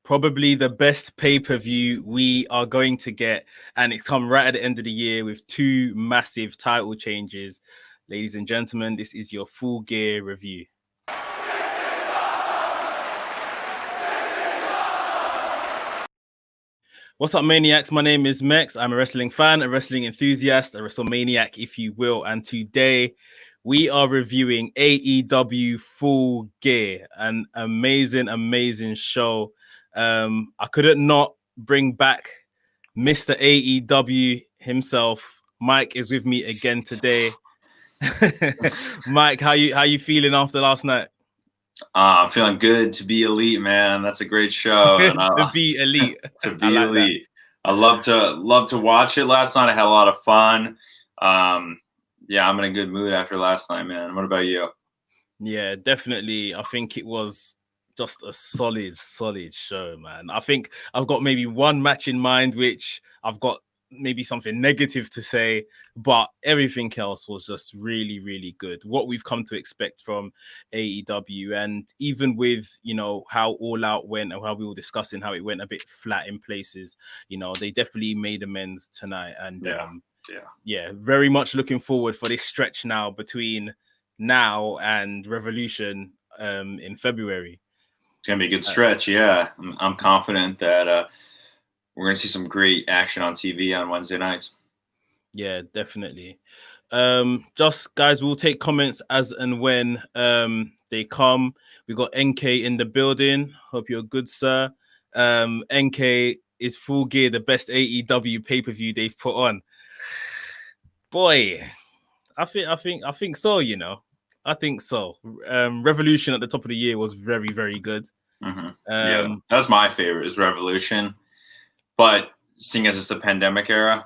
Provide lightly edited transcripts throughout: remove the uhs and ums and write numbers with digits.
probably the best pay-per-view we are going to get, and it's come right at the end of the year with two massive title changes. Ladies and gentlemen, this is your Full Gear review. What's up, Maniacs? My name is Mex. I'm a wrestling fan, a wrestling enthusiast, a WrestleManiac, if you will. And today we are reviewing AEW Full Gear, an amazing, amazing show. I couldn't not bring back Mr. AEW himself. Mike is with me again today. Mike, how you feeling after last night? I'm feeling good to be elite, man. That's a great show. And To be elite. To be elite. I love to watch it. Last night I had a lot of fun. Yeah, I'm in a good mood after last night, man. What about you? Yeah, definitely. I think it was just a solid show, man. I think I've got maybe one match in mind, which I've got maybe something negative to say, but everything else was just really, really good. What we've come to expect from AEW, and even with, how All Out went and how we were discussing how it went a bit flat in places, they definitely made amends tonight. And yeah, very much looking forward for this stretch now between now and Revolution in February. It's gonna be a good stretch. Yeah, I'm confident that we're gonna see some great action on TV on Wednesday nights. Yeah, definitely. Just guys, we'll take comments as and when they come. We got NK in the building. Hope you're good, sir. NK is Full Gear, the best AEW pay-per-view they've put on. Boy, I think so. I think so. Revolution at the top of the year was very, very good. Mm-hmm. Yeah, that's my favorite, is Revolution. But seeing as it's the pandemic era,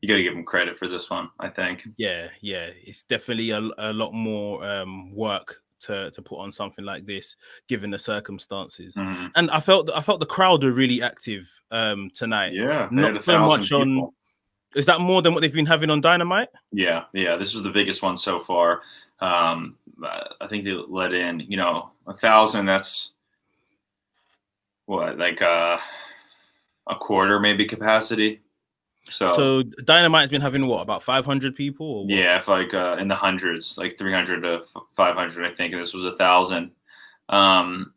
you got to give them credit for this one, I think. Yeah, it's definitely a lot more work to put on something like this, given the circumstances. Mm-hmm. And I felt the crowd were really active tonight. Yeah, not so much people. on. Is that more than what they've been having on Dynamite? Yeah. This was the biggest one so far. I think they let in, 1,000. That's what, like a quarter maybe capacity. So Dynamite's been having what, about 500 people? Or what? Yeah, if like in the hundreds, like 300 to 500, I think. And this was 1,000. And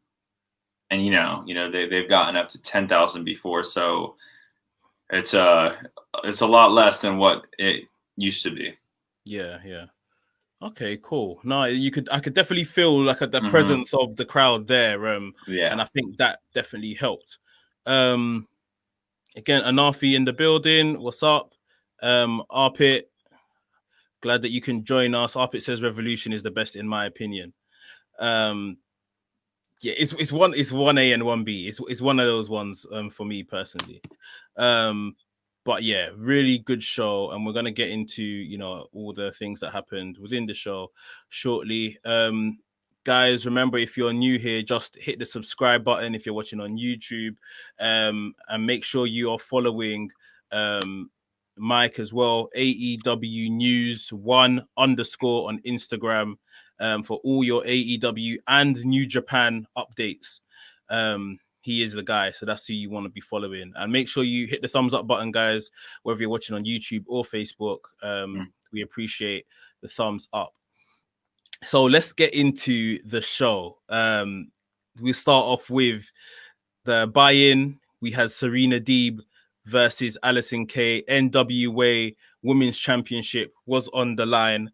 they've gotten up to 10,000 before, so it's a lot less than what it used to be. Yeah. Okay, cool. No, I could definitely feel like the presence of the crowd there. And I think that definitely helped. Again, Anafi in the building. What's up? Arpit, glad that you can join us. Arpit says Revolution is the best in my opinion. Yeah, it's 1A and 1B. It's one of those ones for me personally. But yeah, really good show, and we're gonna get into all the things that happened within the show shortly. Guys, remember, if you're new here, just hit the subscribe button if you're watching on YouTube, and make sure you are following Mike as well, AEW News 1_ on Instagram, for all your AEW and New Japan updates. He is the guy, so that's who you want to be following. And make sure you hit the thumbs up button, guys, whether you're watching on YouTube or Facebook. We appreciate the thumbs up. So let's get into the show. We start off with the buy-in. We had Serena Deeb versus Allison Kay. NWA Women's Championship was on the line.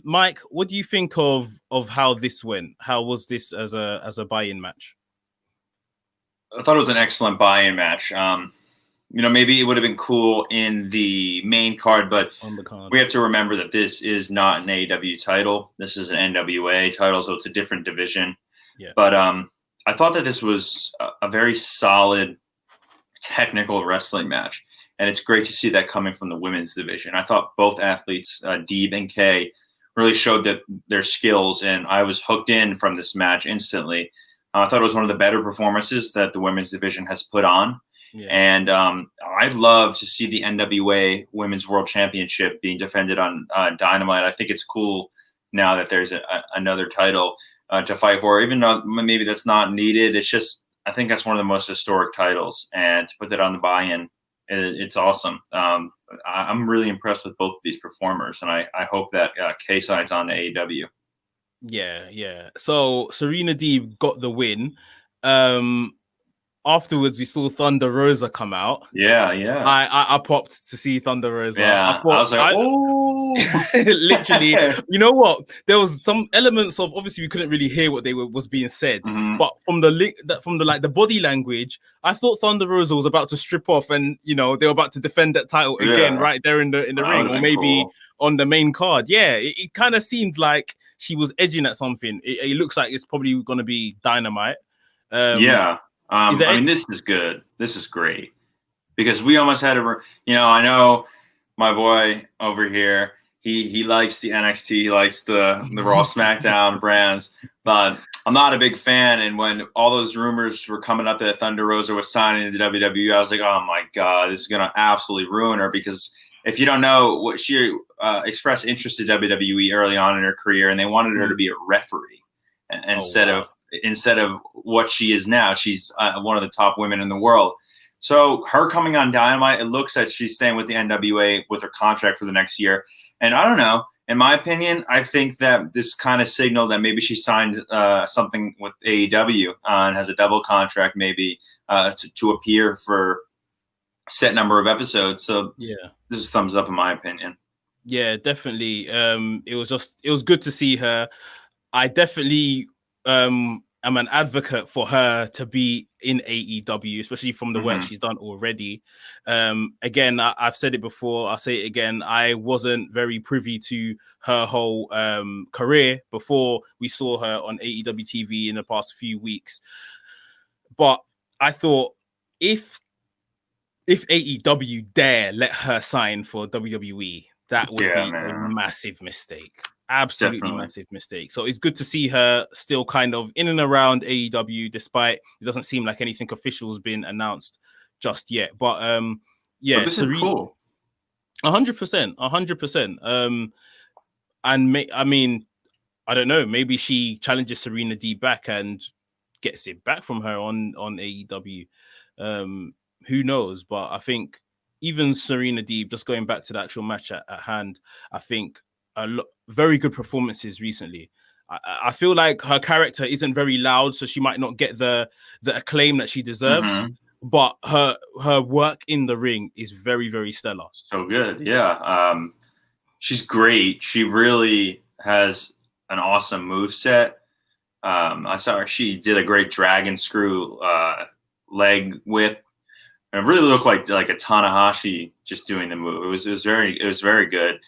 Mike, what do you think of how this went? How was this as a buy-in match? I thought it was an excellent buy-in match. Maybe it would have been cool in the main card, but we have to remember that this is not an AEW title. This is an NWA title, so it's a different division. Yeah. But I thought that this was a very solid technical wrestling match, and it's great to see that coming from the women's division. I thought both athletes, Deeb and Kay, really showed that their skills, and I was hooked in from this match instantly. I thought it was one of the better performances that the women's division has put on. Yeah. And I'd love to see the NWA Women's World Championship being defended on Dynamite. I think it's cool now that there's another title to fight for, even though maybe that's not needed. It's just I think that's one of the most historic titles, and to put that on the buy-in, it's awesome. I'm really impressed with both of these performers, and I hope that Kay signs on to AEW. Yeah. So Serena Deeb got the win. Afterwards, we saw Thunder Rosa come out. Yeah. I popped to see Thunder Rosa. Yeah, I was like, oh, literally. You know what? There was some elements of, obviously we couldn't really hear what was being said, but from the body language, I thought Thunder Rosa was about to strip off, and they were about to defend that title again right there in the ring, or maybe on the main card. Yeah, it kind of seemed like she was edging at something. It looks like it's probably going to be Dynamite. I mean, this is good. This is great because we almost had a, I know my boy over here, he likes the NXT, he likes the Raw SmackDown brands, but I'm not a big fan. And when all those rumors were coming up that Thunder Rosa was signing to WWE, I was like, oh my God, this is going to absolutely ruin her. Because if you don't know, what she expressed interest in WWE early on in her career, and they wanted her to be a referee instead of what she is now. She's one of the top women in the world. So her coming on Dynamite, it looks like she's staying with the NWA with her contract for the next year. And I don't know, in my opinion, I think that this kind of signaled that maybe she signed something with AEW and has a double contract maybe to appear for a set number of episodes. So yeah, this is thumbs up in my opinion. Yeah, definitely. It was good to see her. I definitely am an advocate for her to be in AEW, especially from the work she's done already. Again, I've said it before, I'll say it again. I wasn't very privy to her whole career before we saw her on AEW TV in the past few weeks. But I thought if AEW dare let her sign for WWE, that would be a massive mistake. Absolutely massive mistake. So it's good to see her still kind of in and around AEW, despite it doesn't seem like anything official has been announced just yet. But but this is cool. 100%. And I mean, I don't know. Maybe she challenges Serena Deeb back and gets it back from her on AEW. Who knows? But I think even Serena Deeb, just going back to the actual match at hand, I think very good performances recently. I feel like her character isn't very loud, so she might not get the acclaim that she deserves. But her work in the ring is very, very stellar. So good, yeah. She's great. She really has an awesome moveset. I saw her. She did a great dragon screw leg whip. It really looked like a Tanahashi just doing the move. It was very good.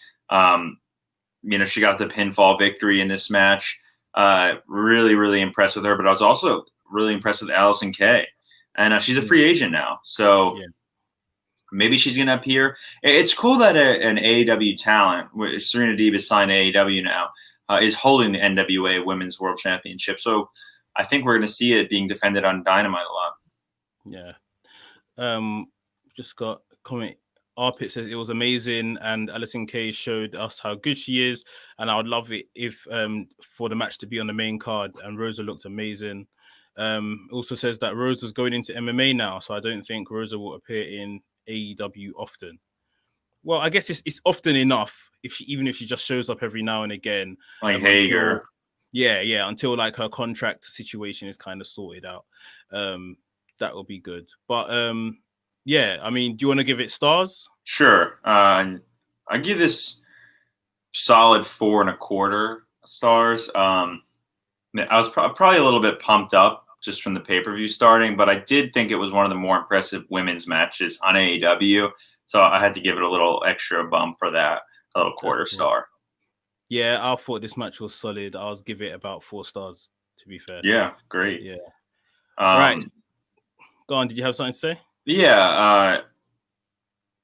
She got the pinfall victory in this match. Really, really impressed with her. But I was also really impressed with Allison Kay. And she's a free agent now. So maybe she's going to appear. It's cool that an AEW talent, Serena Deeb is signed to AEW now, is holding the NWA Women's World Championship. So I think we're going to see it being defended on Dynamite a lot. Yeah. Just got a comment. Arpit says it was amazing, and Alison Kay showed us how good she is, and I would love it if for the match to be on the main card. And Rosa looked amazing. Also says that Rosa's going into MMA now, so I don't think Rosa will appear in AEW often. Well, I guess it's often enough even if she just shows up every now and again. Like Hager. Until like her contract situation is kind of sorted out. That will be good. But I mean, do you want to give it stars? Sure. I give this solid 4.25 stars. I was probably a little bit pumped up just from the pay-per-view starting, but I did think it was one of the more impressive women's matches on AEW. So I had to give it a little extra bump for that, a little quarter star. Yeah, I thought this match was solid. I'll give it about 4 stars, to be fair. Yeah, great. Yeah. Right. Go on, did you have something to say? Yeah,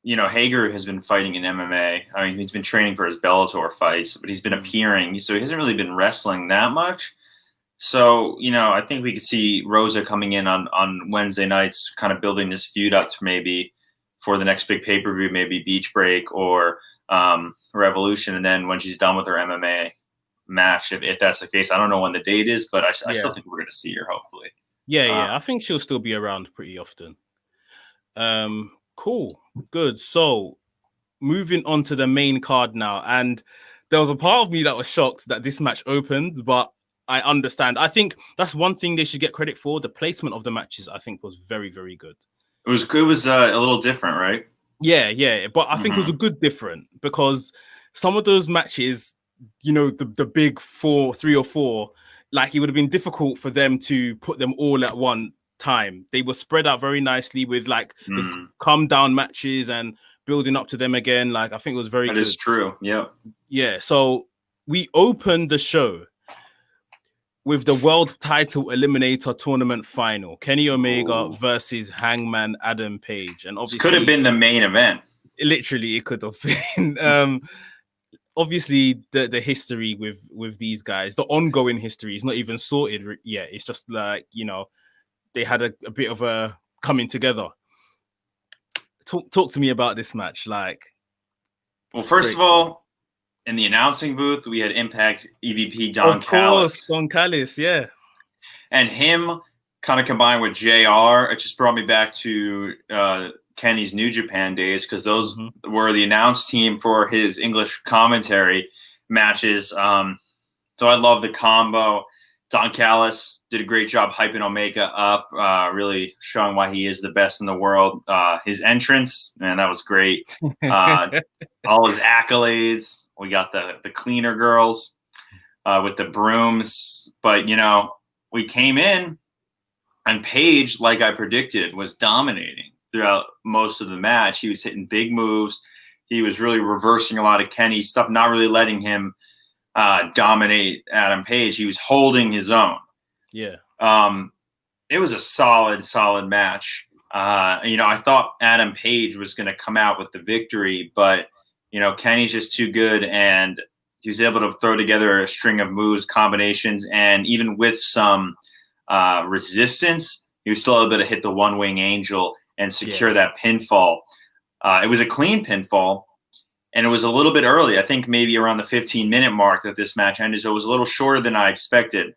Hager has been fighting in MMA. I mean, he's been training for his Bellator fights, but he's been appearing, so he hasn't really been wrestling that much. So, I think we could see Rosa coming in on Wednesday nights, kind of building this feud up to maybe for the next big pay-per-view, maybe Beach Break or Revolution, and then when she's done with her MMA match, if that's the case, I don't know when the date is, but I still think we're going to see her, hopefully. Yeah. I think she'll still be around pretty often. Cool. Good. So moving on to the main card now. And there was a part of me that was shocked that this match opened, but I understand. I think that's one thing they should get credit for. The placement of the matches, I think, was very, very good. It was a little different, right? Yeah. But I think it was a good different because some of those matches, the big 3 or 4, like it would have been difficult for them to put them all at one time. They were spread out very nicely with like the calm down matches and building up to them again. Like I think it was very good. That is true. Yep. Yeah. So we opened the show with the world title eliminator tournament final, Kenny Omega versus Hangman Adam Page. And obviously this could have been the main event. Literally, it could have been. Obviously, the history with these guys, the ongoing history is not even sorted yet. It's just like, they had a bit of a coming together. Talk to me about this match. Well, first of all, in the announcing booth, we had Impact EVP Don Callis. Don Callis, yeah. And him kind of combined with JR, it just brought me back to Kenny's New Japan days, because those were the announce team for his English commentary matches. So I love the combo. Don Callis did a great job hyping Omega up, really showing why he is the best in the world. His entrance, man, that was great. All his accolades. We got the cleaner girls with the brooms. But, we came in, and Page, like I predicted, was dominating throughout most of the match. He was hitting big moves. He was really reversing a lot of Kenny's stuff, not really letting him dominate Adam Page. He was holding his own. Yeah. It was a solid match. I thought Adam Page was going to come out with the victory, but Kenny's just too good, and he was able to throw together a string of moves, combinations, and even with some resistance, he was still able to hit the one wing angel and secure that pinfall. It was a clean pinfall. And it was a little bit early. I think maybe around the 15-minute mark that this match ended. So it was a little shorter than I expected.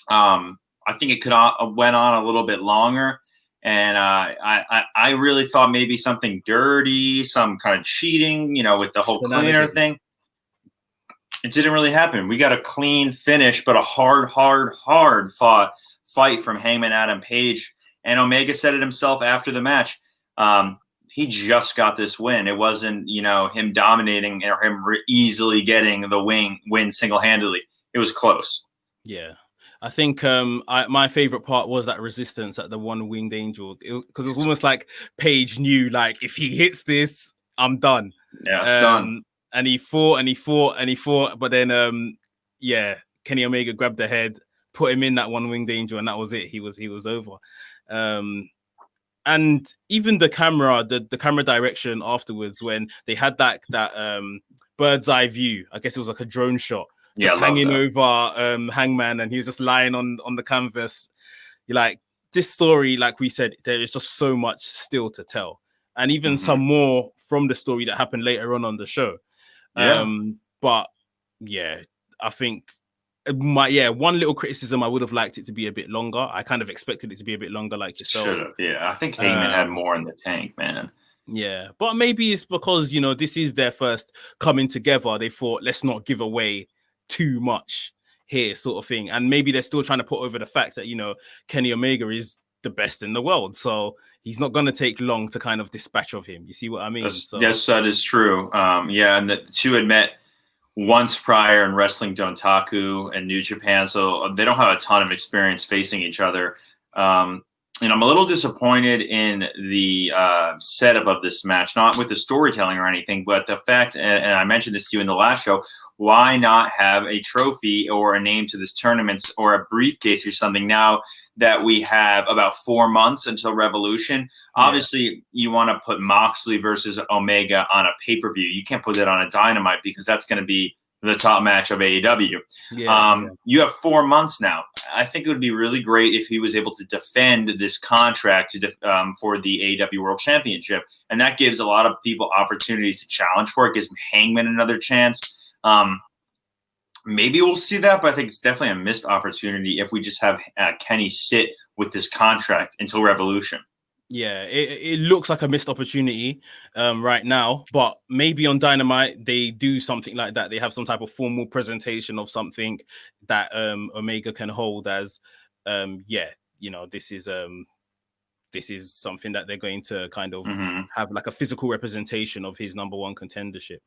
I think it could went on a little bit longer. And I really thought maybe something dirty, some kind of cheating, with the whole cleaner thing. It didn't really happen. We got a clean finish, but a hard fought fight from Hangman Adam Page. And Omega said it himself after the match. He just got this win. It wasn't, him dominating or him easily getting the win single-handedly. It was close. Yeah. I think my favorite part was that resistance at the one-winged angel. Because it was almost like Page knew, like, if he hits this, I'm done. Yeah, it's done. And he fought. But then, Kenny Omega grabbed the head, put him in that one-winged angel, and that was it. He was over. And even the camera direction afterwards, when they had that bird's eye view, I guess it was like a drone shot, just hanging over Hangman, and he was just lying on the canvas. You're like, this story, like we said, there is just so much still to tell, and even some more from the story that happened later on the show. But yeah, I think one little criticism, I would have liked it to be a bit longer. I kind of expected it to be a bit longer, like yourself. Should have, yeah. I think Heyman had more in the tank, man. Yeah, but maybe it's because, this is their first coming together. They thought, let's not give away too much here, sort of thing. And maybe they're still trying to put over the fact that, Kenny Omega is the best in the world. So he's not going to take long to kind of dispatch of him. You see what I mean? Yes, that is true. And the two had met once prior in Wrestling Dontaku and New Japan, so they don't have a ton of experience facing each other. And I'm a little disappointed in the setup of this match, not with the storytelling or anything, but the fact, and I mentioned this to you in the last show, why not have a trophy or a name to this tournament or a briefcase or something now that we have about 4 months until Revolution? Obviously, you want to put Moxley versus Omega on a pay-per-view. You can't put that on a Dynamite because that's going to be the top match of AEW. You have 4 months now. I think it would be really great if he was able to defend this contract for the AEW World Championship. And that gives a lot of people opportunities to challenge for it. Gives Hangman another chance. Maybe we'll see that, but I think it's definitely a missed opportunity if we just have Kenny sit with this contract until Revolution. Yeah, it looks like a missed opportunity right now, but maybe on Dynamite they do something like that. They have some type of formal presentation of something that Omega can hold as this is something that they're going to kind of have like a physical representation of his number one contendership.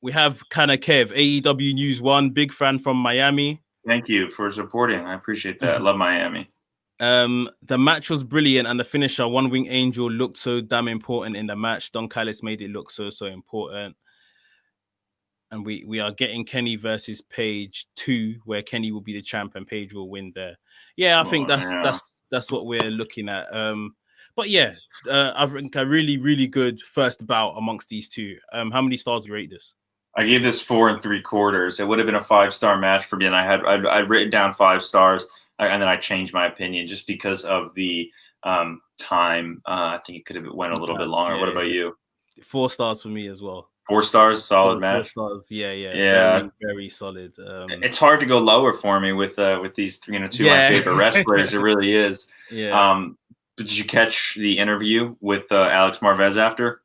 We have Kana Kev, AEW News 1, big fan from Miami. Thank you for supporting. I appreciate that. I love Miami. The match was brilliant, and the finisher, One Wing Angel, looked so damn important in the match. Don Callis made it look so important. And we are getting Kenny versus Page 2, where Kenny will be the champ and Page will win there. Yeah, I think that's what we're looking at. But yeah, I think a really, really good first bout amongst these two. How many stars do you rate this? I gave this 4 3/4. It would have been a 5-star match for me, and I'd written down 5 stars, and then I changed my opinion just because of the time. I think it could have went a little bit longer. What about you? 4 stars for me as well. 4 stars, solid match. 4 stars, yeah. Very, very solid. It's hard to go lower for me with these two of my favorite wrestlers. It really is. Yeah. Did you catch the interview with Alex Marvez after?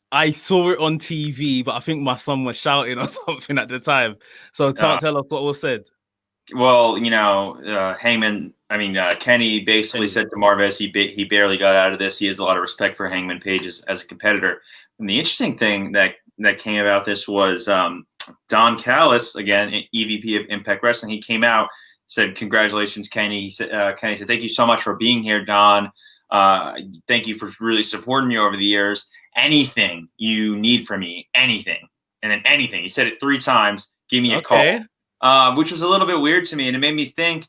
I saw it on TV, but I think my son was shouting or something at the time. So tell us what was said. Well, Kenny basically said to Marvez he barely got out of this. He has a lot of respect for Hangman Page as a competitor. And the interesting thing that came about this was Don Callis, again, EVP of Impact Wrestling, he came out, said, "Congratulations, Kenny." He said, Kenny said, "Thank you so much for being here, Don. Thank you for really supporting me over the years. Anything you need from me, anything." And then anything. He said it 3 times. Give me a call. Which was a little bit weird to me, and it made me think.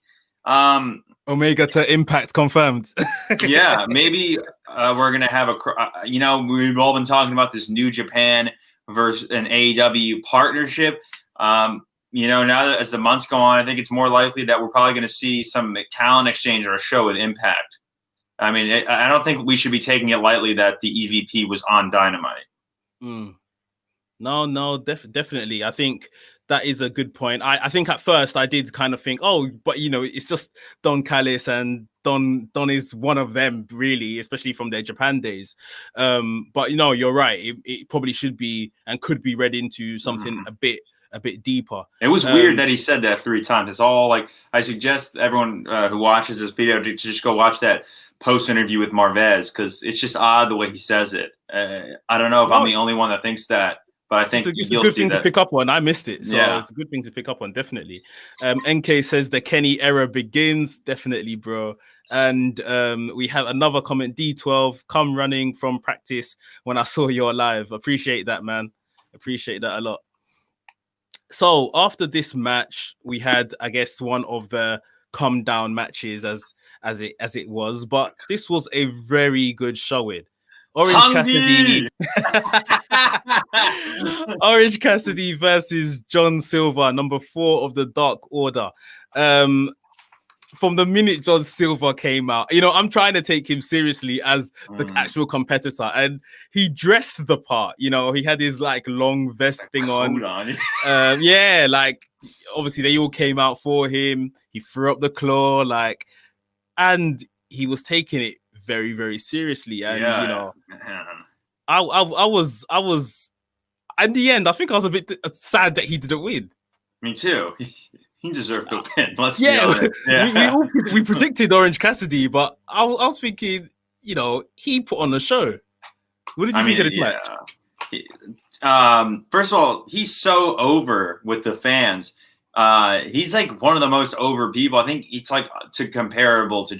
Omega to Impact confirmed. Yeah, maybe we're gonna have we've all been talking about this New Japan versus an AEW partnership. Now that as the months go on, I think it's more likely that we're probably going to see some talent exchange or a show with Impact. I mean, I don't think we should be taking it lightly that the EVP was on Dynamite. No, definitely. I think that is a good point. I think at first I did kind of think, but it's just Don Callis, and Don is one of them, really, especially from their Japan days. But you're right. It probably should be and could be read into something a bit deeper. It was weird that he said that 3 times. It's all like, I suggest everyone who watches this video to just go watch that post interview with Marvez, because it's just odd the way he says it. I don't know if I'm the only one that thinks that. But I think it's a good thing to pick up on. I missed it. So it's a good thing to pick up on, definitely. NK says the Kenny era begins. Definitely, bro. And we have another comment, D12, come running from practice when I saw you're live. Appreciate that, man. Appreciate that a lot. So after this match, we had, I guess, one of the come down matches as it was. But this was a very good showing. Orange Cassidy versus John Silver, number 4 of the Dark Order. From the minute John Silver came out, I'm trying to take him seriously as the actual competitor, and he dressed the part. He had his long vest thing on. Obviously they all came out for him. He threw up the claw, and he was taking it very, very seriously. And I was in the end, I think I was a bit sad that he didn't win. Me too. He deserved to win. Let's be honest. We predicted Orange Cassidy, but I was thinking, he put on the show. What did you think of this match? First of all, he's so over with the fans. He's one of the most over people. I think it's comparable to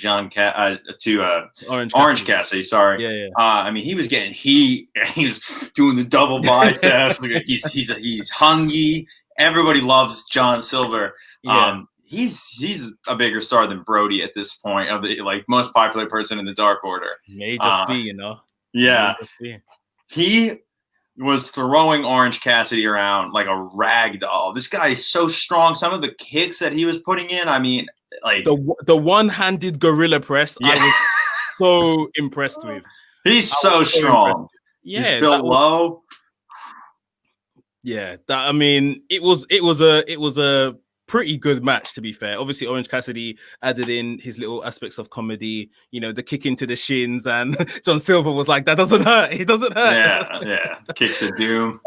Orange Cassidy. Sorry. Yeah. He was getting he was doing the double biceps. he's hungry. Everybody loves John Silver. Yeah. He's a bigger star than Brody at this point, of the most popular person in the Dark Order. May just be, Yeah. He was throwing Orange Cassidy around like a rag doll. This guy is so strong. Some of the kicks that he was putting in, the one-handed gorilla press, I was so impressed with. He's so strong. Yeah, he's built low. Yeah, it was a pretty good match, to be fair. Obviously, Orange Cassidy added in his little aspects of comedy, you know, the kick into the shins, and John Silver was like, that doesn't hurt. It doesn't hurt. Yeah. Kicks of doom.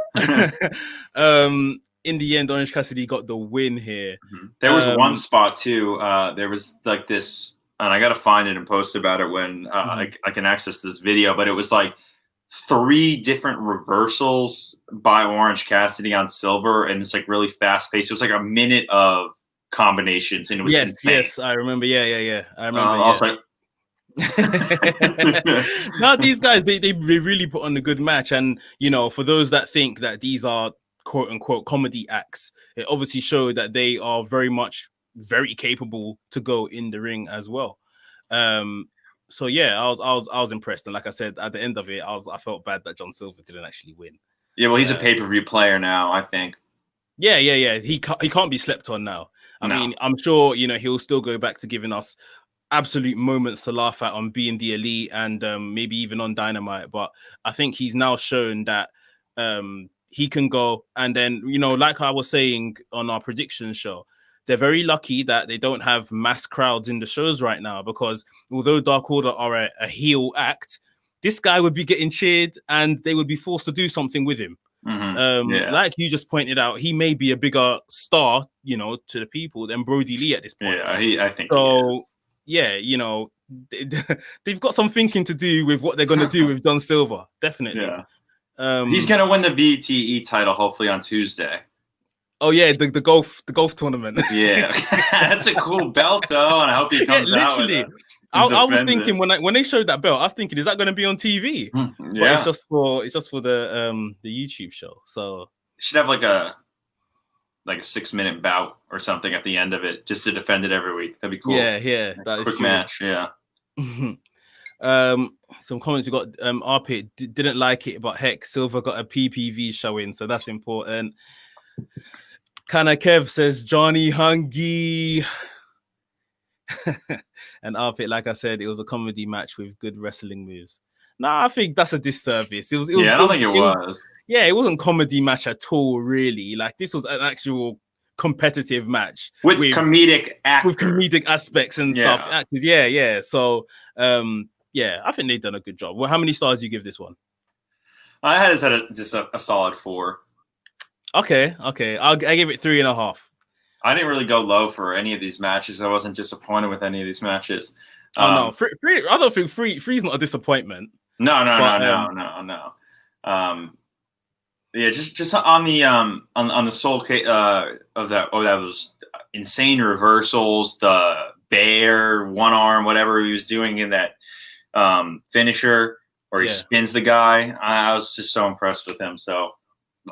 In the end, Orange Cassidy got the win here. There was one spot too. There was like this, and I got to find it and post about it when I can access this video, but it was like 3 different reversals by Orange Cassidy on Silver, and it's like really fast paced. It was like a minute of combinations, and it was insane. Yes, I remember. Yeah. I remember. I was like, no, these guys they really put on a good match, and you know, for those that think that these are quote unquote comedy acts, it obviously showed that they are very capable to go in the ring as well. So yeah, I was impressed, and like I said, at the end of it, I felt bad that John Silver didn't actually win. Yeah, well, he's a pay-per-view player now, I think. Yeah. He can't be slept on now. I mean, I'm sure, you know, he'll still go back to giving us absolute moments to laugh at on Being the Elite and maybe even on Dynamite. But I think he's now shown that he can go. And then, you know, like I was saying on our prediction show, they're very lucky that they don't have mass crowds in the shows right now, because although Dark Order are a heel act, this guy would be getting cheered and they would be forced to do something with him. Like you just pointed out, he may be a bigger star, you know, to the people than Brody Lee at this point. Yeah, I think so. Yeah, you know, they've got some thinking to do with what they're going to do with John Silver. Definitely. Yeah. He's going to win the BTE title hopefully on Tuesday. Oh yeah, the golf tournament. Yeah, that's a cool belt though, and I hope he comes out with it. I was thinking when they showed that belt, I was thinking, is that going to be on TV? Yeah, but it's just for the YouTube show. So you should have like a 6-minute bout or something at the end of it, just to defend it every week. That'd be cool. Yeah, that is quick true. match. Yeah. Some comments we got. RP didn't like it, but heck, Silver got a PPV showing, so that's important. Kana Kev says Johnny Hungy. And RP, like I said, it was a comedy match with good wrestling moves. I think that's a disservice. I don't think it was. Yeah, it wasn't comedy match at all, really. Like, this was an actual competitive match with comedic actors. With comedic aspects and stuff. Actors, yeah. So, I think they've done a good job. Well, how many stars do you give this one? I had it at just a solid 4. Okay. I give it 3.5. I didn't really go low for any of these matches. I wasn't disappointed with any of these matches. No, I don't think three's not a disappointment. No. Yeah, just on the Soul case of that. Oh, that was insane reversals. The bear, one arm, whatever he was doing in that finisher, where he spins the guy. I was just so impressed with him. So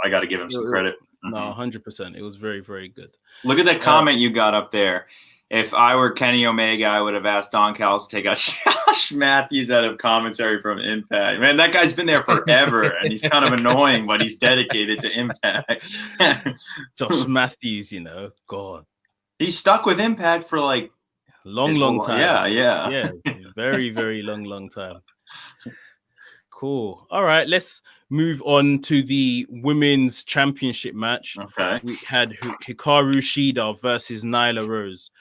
I got to give him some credit. No, 100%. It was very, very good. Look at that comment you got up there. If I were Kenny Omega, I would have asked Don Callis to take out Josh Matthews out of commentary from Impact. Man, that guy's been there forever, and he's kind of annoying, but he's dedicated to Impact. Josh Matthews, you know, God. He's stuck with Impact for like long time. Yeah. Very, very long time. Cool. All right, let's move on to the women's championship match. Okay. We had Hikaru Shida versus Nyla Rose.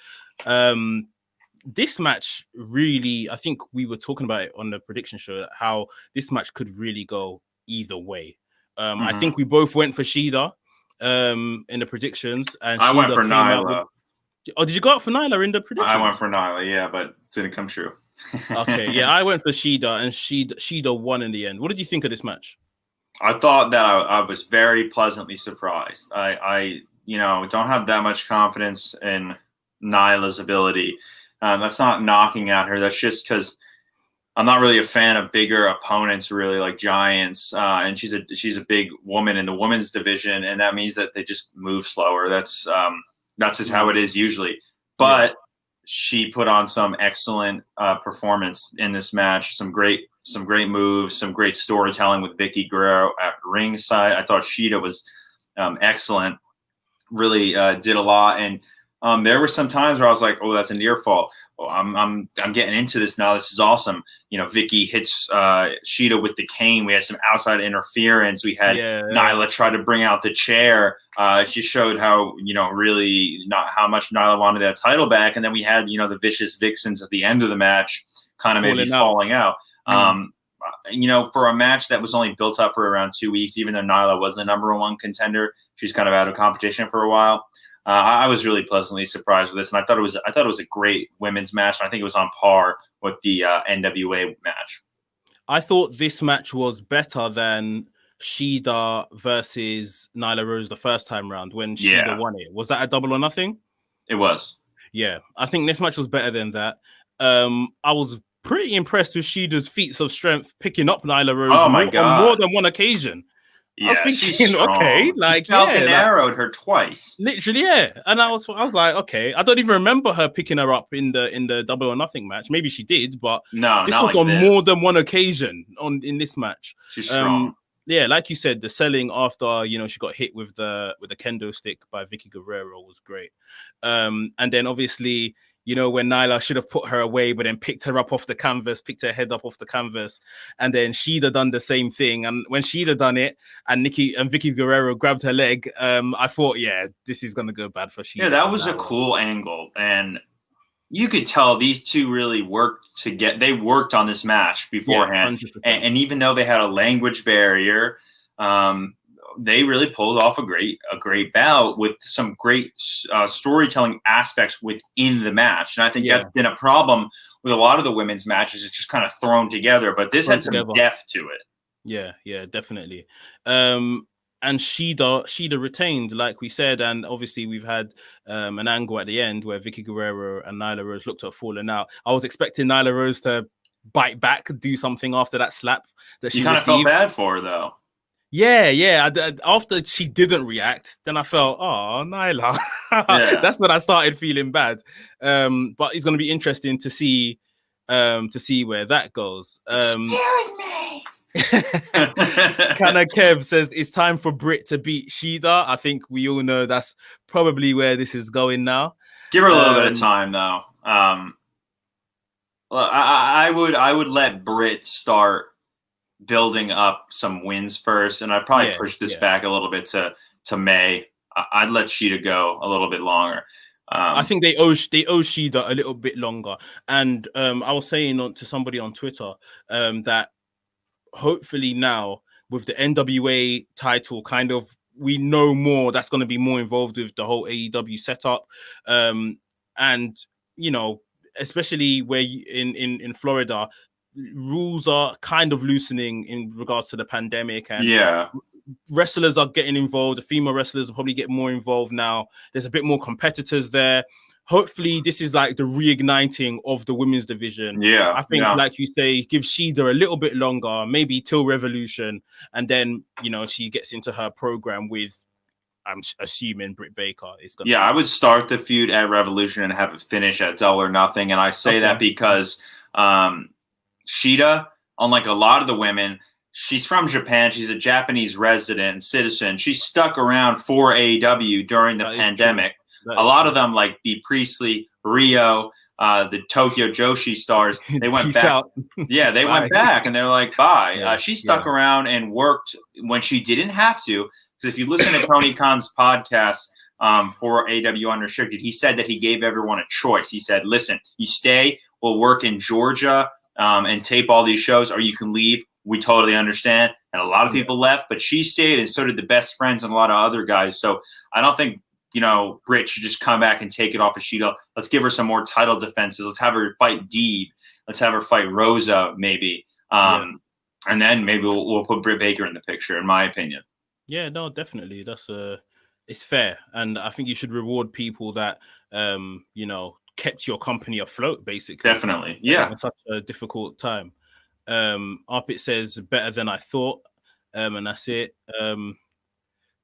This match really, I think we were talking about it on the prediction show, how this match could really go either way. I think we both went for Shida in the predictions. And I went for Nyla. Did you go out for Nyla in the predictions? I went for Nyla, yeah, but it didn't come true. Okay, yeah, I went for Shida, and Shida won in the end. What did you think of this match? I thought that I was very pleasantly surprised. I don't have that much confidence in Nyla's ability. That's not knocking at her. That's just because I'm not really a fan of bigger opponents, really, like giants. And she's a big woman in the women's division, and that means that they just move slower. That's just how it is usually. But she put on some excellent performance in this match. Some great moves, some great storytelling with Vicky Guerrero at ringside. I thought Shida was excellent. Really did a lot. And There were some times where I was like, "Oh, that's a near fall." Oh, I'm getting into this now. This is awesome. Vicky hits Sheeta with the cane. We had some outside interference. We had Nyla try to bring out the chair. She showed how really not how much Nyla wanted that title back. And then we had the vicious vixens at the end of the match, kind of maybe falling out. For a match that was only built up for around 2 weeks, even though Nyla was the #1 contender, she's kind of out of competition for a while. I was really pleasantly surprised with this, and I thought it was a great women's match. And I think it was on par with the NWA match. I thought this match was better than Shida versus Nyla Rose the first time round when Shida won it. Was that a Double or Nothing? It was. Yeah, I think this match was better than that. I was pretty impressed with Shida's feats of strength picking up Nyla Rose on more than one occasion. Yeah, I was thinking, okay, arrowed her twice. Literally, yeah. And I was like, okay, I don't even remember her picking her up in the Double or Nothing match. Maybe she did, but this was on more than one occasion in this match. She's strong. Yeah, like you said, the selling after she got hit with the kendo stick by Vicky Guerrero was great. And then obviously, when Nyla should have put her away, but then picked her up off the canvas, picked her head up off the canvas, and then Shida done the same thing. And when Shida done it, and Vicky Guerrero grabbed her leg, I thought, this is gonna go bad for Shida. Yeah, that was a cool angle, and you could tell these two really worked they worked on this match beforehand, and even though they had a language barrier, they really pulled off a great bout with some great storytelling aspects within the match. And I think that's been a problem with a lot of the women's matches. It's just kind of thrown together, but this had some depth to it. Yeah, definitely. And Shida retained, like we said, and obviously we've had an angle at the end where Vicky Guerrero and Nyla Rose looked at falling out. I was expecting Nyla Rose to bite back, do something after that slap that she kind of felt bad for her, though. Yeah. After she didn't react, then I felt, oh, Nyla. That's when I started feeling bad. But it's going to be interesting to see where that goes. Excuse me. Kana Kev says it's time for Britt to beat Shida. I think we all know that's probably where this is going now. Give her a little bit of time, though. I would let Britt start building up some wins first, and I'd probably push this back a little bit to May. I'd let Shida go a little bit longer. I think they owe Shida a little bit longer. And I was saying to somebody on Twitter that hopefully now with the NWA title, kind of we know more. That's going to be more involved with the whole AEW setup, and especially where in Florida, rules are kind of loosening in regards to the pandemic, and wrestlers are getting involved. The female wrestlers will probably get more involved now. There's a bit more competitors there. Hopefully this is like the reigniting of the women's division. I think like you say, give Shida a little bit longer, maybe till Revolution, and then she gets into her program with, I'm assuming, Britt Baker is going I would start the feud at Revolution and have it finish at Double or Nothing. And I say that because Shida, unlike a lot of the women, she's from Japan. She's a Japanese resident citizen. She stuck around for AEW during the pandemic. A lot of them, like Bea Priestley, Rio, the Tokyo Joshi stars, they went back. Out. Yeah, they went back, and they're like, bye. She stuck around and worked when she didn't have to. Because if you listen to Tony Khan's podcast for AEW Unrestricted, he said that he gave everyone a choice. He said, listen, you stay, we'll work in Georgia and tape all these shows, or you can leave. We totally understand. And a lot of people left, but she stayed, and so did the Best Friends and a lot of other guys. So I don't think Britt should just come back and take it off of Shida. Let's give her some more title defenses. Let's have her fight Deeb. Let's have her fight Rosa, maybe. And then maybe we'll put Britt Baker in the picture, in my opinion. Yeah, no, definitely. That's it's fair. And I think you should reward people that, kept your company afloat, basically. Definitely. Yeah. In such a difficult time. Arpit says better than I thought. And that's it.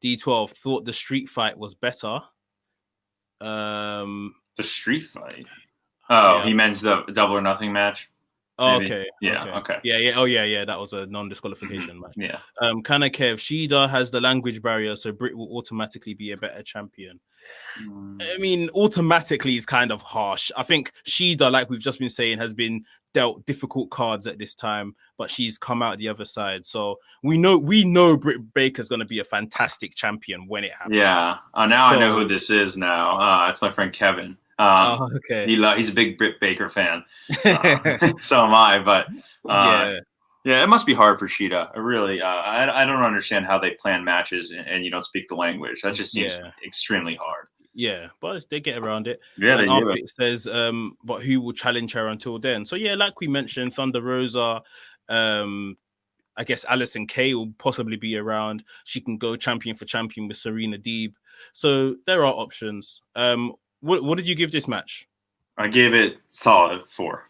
D12 thought the street fight was better. The street fight? Oh, he means the Double or Nothing match? Oh, Maybe. okay. Yeah. Okay. Okay. Yeah. Oh, yeah. That was a non-disqualification match. Yeah. Kind of Kev. Shida has the language barrier, so Britt will automatically be a better champion. I mean, automatically is kind of harsh. I think Shida, like we've just been saying, has been dealt difficult cards at this time, but she's come out the other side. So we know Britt Baker's going to be a fantastic champion when it happens. Yeah. Now I know who this is now. It's my friend Kevin. Okay. He's a big Britt Baker fan. So am I. But yeah, it must be hard for Shida. Really, I don't understand how they plan matches and you don't speak the language. That just seems extremely hard. Yeah, but they get around it. Yeah, and they do it. It says, but who will challenge her until then? So yeah, like we mentioned, Thunder Rosa, I guess Allysin Kay will possibly be around. She can go champion for champion with Serena Deeb. So there are options. What did you give this match? I gave it solid 4.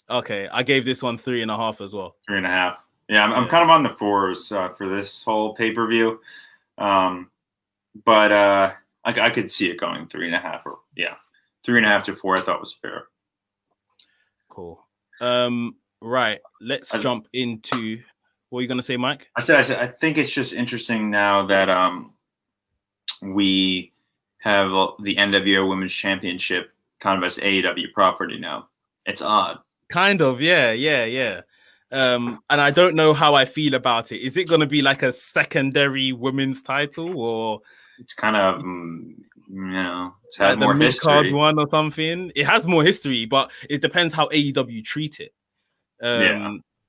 Okay, I gave this one 3.5 as well. 3.5. Yeah, I'm kind of on the 4s for this whole pay-per-view. But I could see it going 3.5 or 3.5 to 4. I thought was fair. Cool. Right. Let's jump into what are you gonna say, Mike? I said I think it's just interesting now that we have the NWO Women's Championship kind of as AEW property now. It's odd. Kind of, yeah. And I don't know how I feel about it. Is it gonna be like a secondary women's title, or it's kind of it's had like more the history one or something? It has more history, but it depends how AEW treat it.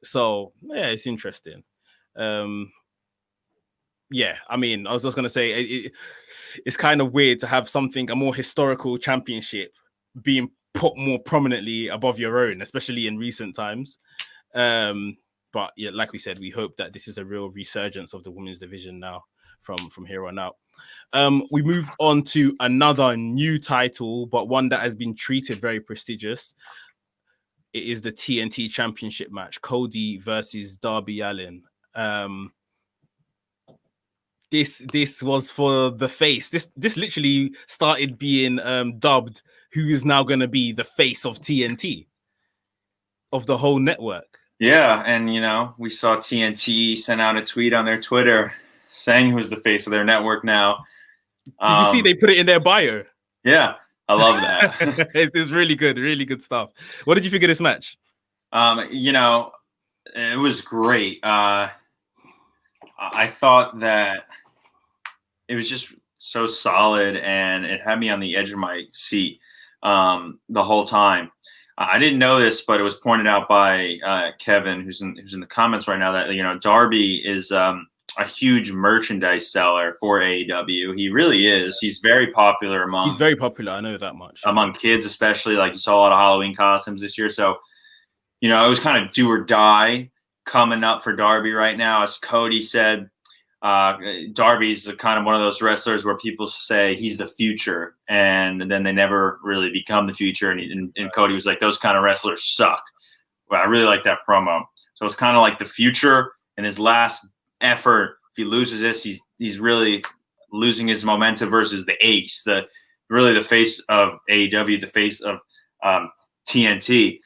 So yeah, it's interesting. Yeah, I mean, I was just gonna say it's kind of weird to have a more historical championship being put more prominently above your own, especially in recent times. But yeah, like we said, we hope that this is a real resurgence of the women's division now from here on out. We move on to another new title, but one that has been treated very prestigious. It is the TNT Championship match, Cody versus Darby Allin. This was for the face. This literally started being dubbed who is now going to be the face of TNT, of the whole network. Yeah, and we saw TNT send out a tweet on their Twitter saying he was the face of their network now. Did you see they put it in their bio? Yeah, I love that. It's really good stuff. What did you think of this match? It was great. I thought that it was just so solid, and it had me on the edge of my seat the whole time. I didn't know this, but it was pointed out by Kevin, who's in the comments right now, that Darby is a huge merchandise seller for AEW. He really is. He's very popular among. He's very popular. I know that much. Among kids, especially. Like, you saw a lot of Halloween costumes this year. So, it was kind of do or die coming up for Darby right now. As Cody said, Darby's kind of one of those wrestlers where people say he's the future, and then they never really become the future. And Cody was like, those kind of wrestlers suck. Well, I really like that promo. So it's kind of like the future in his last effort. If he loses this, he's really losing his momentum versus the ace, the face of AEW, the face of TNT.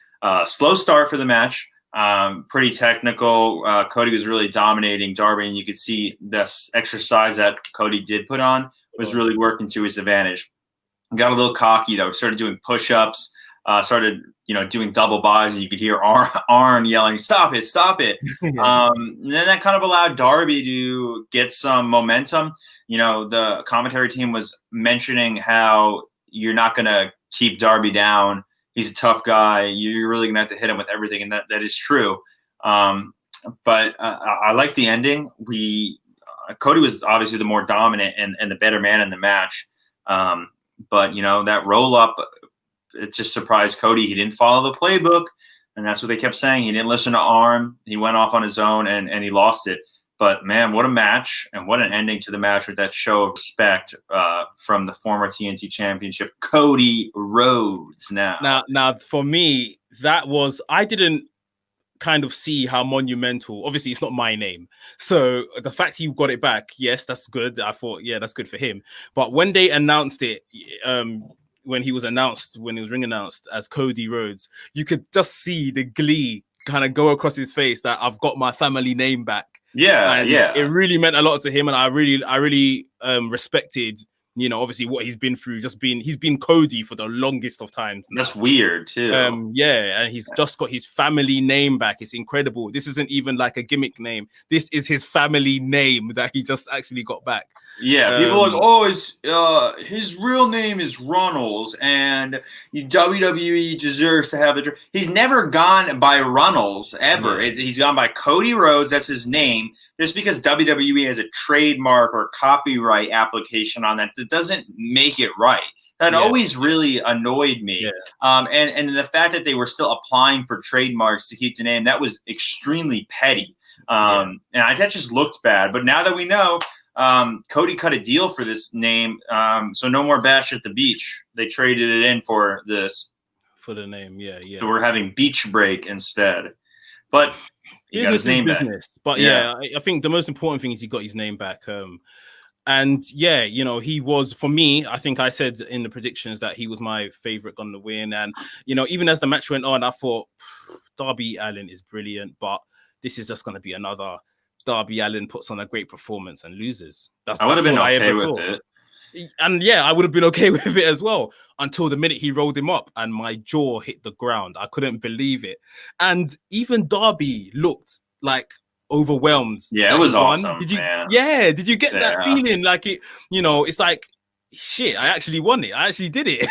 Slow start for the match. Pretty technical. Cody was really dominating Darby, and you could see this exercise that Cody did put on was really working to his advantage. Got a little cocky though. Started doing push-ups. Started doing double buys, and you could hear Arn yelling, "Stop it! Stop it!" And then that kind of allowed Darby to get some momentum. The commentary team was mentioning how you're not going to keep Darby down. He's a tough guy. You're really gonna have to hit him with everything, and that is true. But I like the ending. Cody was obviously the more dominant and the better man in the match. But that roll up, it just surprised Cody. He didn't follow the playbook, and that's what they kept saying. He didn't listen to Arn. He went off on his own, and he lost it. But man, what a match, and what an ending to the match with that show of respect from the former TNT Championship, Cody Rhodes. Now, for me, I didn't kind of see how monumental. Obviously, it's not my name, so the fact he got it back, yes, that's good. I thought, yeah, that's good for him. But when they announced it, when he was ring announced as Cody Rhodes, you could just see the glee kind of go across his face that I've got my family name back. Yeah, and yeah. It really meant a lot to him, and I really respected, you know, obviously what he's been through. He's been Cody for the longest of times now. That's weird too. Yeah, and he's just got his family name back. It's incredible. This isn't even like a gimmick name. This is his family name that he just actually got back. Yeah, people are like, oh, his real name is Runnels, and WWE deserves to have the. He's never gone by Runnels ever. Yeah. He's gone by Cody Rhodes. That's his name. Just because WWE has a trademark or copyright application on that doesn't make it right. That always really annoyed me. Yeah. And the fact that they were still applying for trademarks to keep the name, that was extremely petty. And that just looked bad. But now that we know. Cody cut a deal for this name, so no more Bash at the Beach. They traded it in for this. For the name, yeah. So we're having Beach Break instead. But he got his name back. But I think the most important thing is he got his name back. And yeah, you know, he was, for me, I think I said in the predictions that he was my favorite on the win. And, you know, even as the match went on, I thought Darby Allin is brilliant, but this is just going to be another Darby Allin puts on a great performance and loses. I would have been okay with it. And yeah, I would have been okay with it as well until the minute he rolled him up and my jaw hit the ground. I couldn't believe it. And even Darby looked like overwhelmed. Yeah, it was awesome. Did you? Man. Yeah, did you get that feeling? Like it, you know, it's like shit. I actually won it. I actually did it.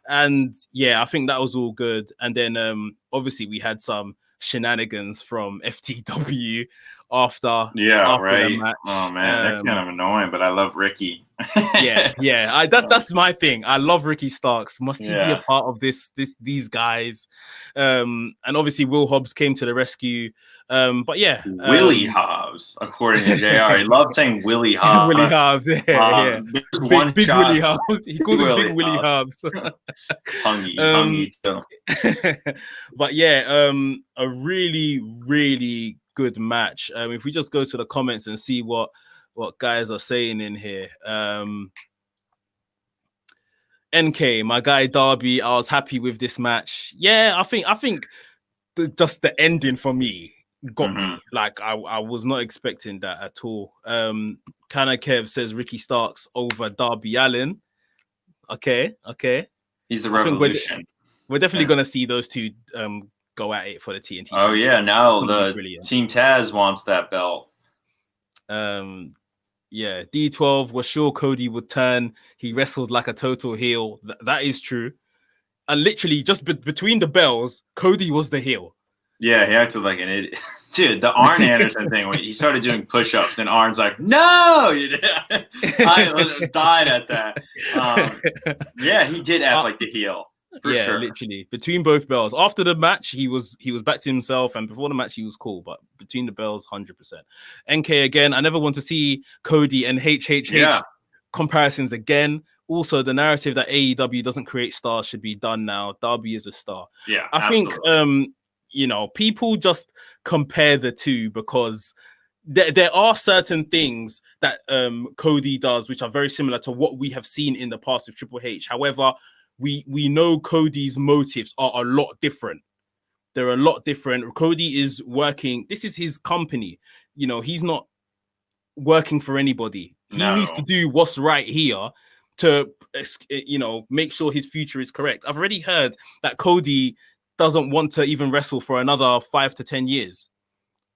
And yeah, I think that was all good. And then obviously we had some shenanigans from FTW after right. the match. Oh man, they're kind of annoying, but I love Ricky. That's my thing. I love Ricky Starks. Must he be a part of these guys? And obviously Will Hobbs came to the rescue. But yeah, Willie Hobbs, according to JR, he loved saying Willie Hobbs. Willie Hobbs, big Willie Hobbs. He calls him Big Willie Hobbs. Hungy too. But yeah, a really, really good match. If we just go to the comments and see what guys are saying in here. NK, my guy Darby, I was happy with this match. Yeah, I think just the ending for me got me. Like I was not expecting that at all. Kana Kev says Ricky Starks over Darby Allin. Okay. He's the revolution. We're definitely gonna see those two go at it for the TNT. Oh yeah, now the Team Taz wants that belt. Yeah, D12 was sure Cody would turn. He wrestled like a total heel. That is true. And literally, just between the bells, Cody was the heel. Yeah, he acted like an idiot. Dude, the Arn Anderson thing, when he started doing push-ups, and Arn's like, no! I died at that. Yeah, he did act like the heel. Sure. Literally. Between both bells. After the match, he was back to himself, and before the match, he was cool. But between the bells, 100%. NK again. I never want to see Cody and HHH comparisons again. Also, the narrative that AEW doesn't create stars should be done now. Darby is a star. Yeah, I think you know, people just compare the two because there are certain things that Cody does which are very similar to what we have seen in the past with Triple H. However, we know Cody's motives are a lot different. They're a lot different. Cody is working. This is his company. You know, he's not working for anybody. He needs to do what's right here to, you know, make sure his future is correct. I've already heard that Cody doesn't want to even wrestle for another 5 to 10 years.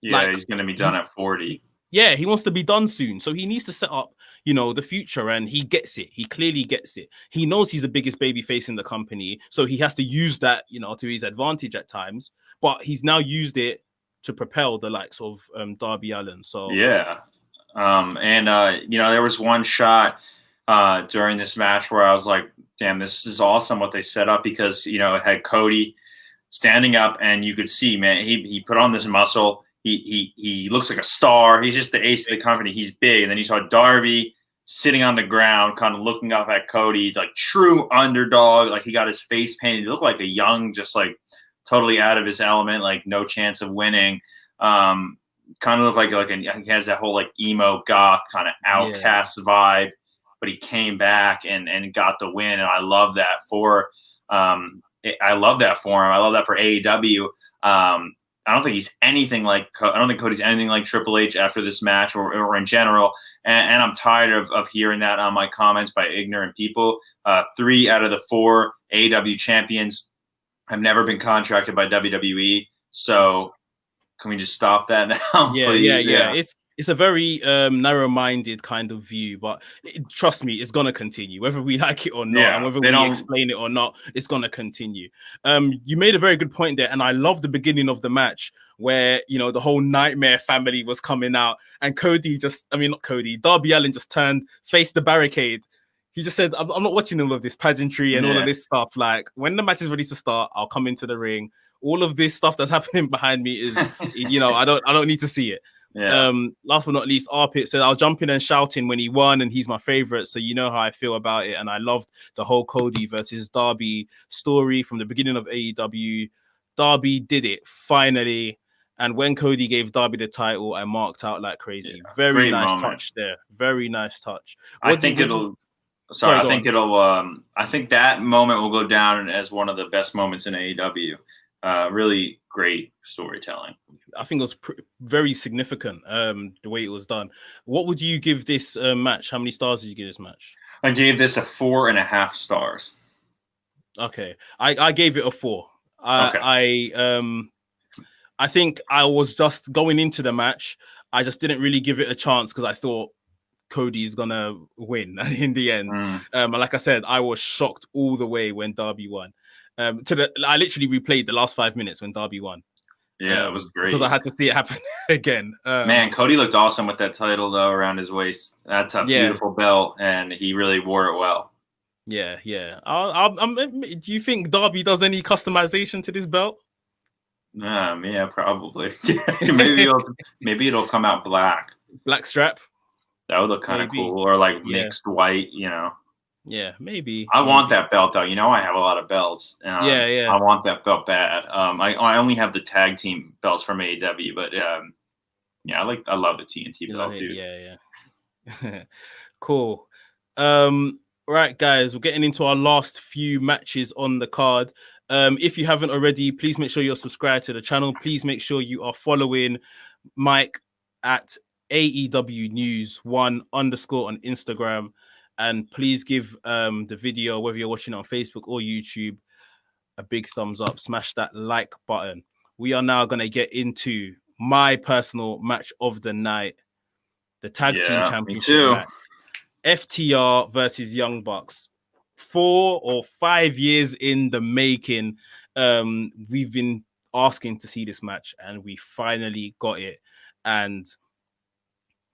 Yeah, he's going to be done at 40. Yeah, he wants to be done soon. So he needs to set up, you know, the future, and he gets it. He clearly gets it. He knows he's the biggest baby face in the company, so he has to use that, you know, to his advantage at times. But he's now used it to propel the likes of Darby Allin. So yeah, you know, there was one shot during this match where I was like, damn, this is awesome what they set up, because, you know, it had Cody standing up, and you could see, man, he put on this muscle. He looks like a star. He's just the ace of the company. He's big. And then you saw Darby sitting on the ground, kind of looking up at Cody, like true underdog. Like he got his face painted. He looked like a young, just like totally out of his element, like no chance of winning. Kind of looked like he has that whole like emo goth kind of outcast vibe. but he came back and got the win, and I love that for I love that for him. I love that for AEW. I don't think he's anything like I don't think Cody's anything like Triple H after this match or in general. And I'm tired of hearing that on my comments by ignorant people. 3 out of the 4 AEW champions have never been contracted by WWE. So can we just stop that now? Yeah, please? yeah. It's a very narrow-minded kind of view, but trust me, it's gonna continue, whether we like it or not, and whether we explain it or not, it's gonna continue. You made a very good point there, and I love the beginning of the match where the whole Nightmare family was coming out, and Darby Allin just faced the barricade. He just said, I'm not watching all of this pageantry and all of this stuff. Like, when the match is ready to start, I'll come into the ring. All of this stuff that's happening behind me is, I don't need to see it. Yeah. Last but not least, Arpit said, I'll jump in and shouting when he won, and he's my favorite. So you know how I feel about it. And I loved the whole Cody versus Darby story from the beginning of AEW. Darby did it finally. And when Cody gave Darby the title, I marked out like crazy. Yeah, very nice moment. Touch there. Very nice touch. I think that moment will go down as one of the best moments in AEW. Really great storytelling. I think it was very significant, the way it was done. What would you give this match? How many stars did you give this match? I gave this a 4.5 stars. Okay. I gave it a 4. Okay. I think I was just going into the match. I just didn't really give it a chance because I thought Cody's gonna win in the end. Like I said, I was shocked all the way when Darby won. I literally replayed the last 5 minutes when Darby won. Yeah, it was great because I had to see it happen again. Man, Cody looked awesome with that title though around his waist. That's a beautiful belt, and he really wore it well. Yeah. Do you think Darby does any customization to this belt? Yeah, probably. maybe it'll come out black. Black strap. That would look kind of cool, or like mixed white. Yeah, maybe. I want that belt though. I have a lot of belts. Yeah. I want that belt bad. I only have the tag team belts from AEW, but I love the TNT belt too. Yeah. Cool. Right, guys, we're getting into our last few matches on the card. If you haven't already, please make sure you're subscribed to the channel. Please make sure you are following Mike at AEW News 1_ on Instagram. And please give the video, whether you're watching it on Facebook or YouTube, a big thumbs up. Smash that like button. We are now going to get into my personal match of the night, the Tag Team Championship match. FTR versus Young Bucks. 4 or 5 years in the making. We've been asking to see this match, and we finally got it. And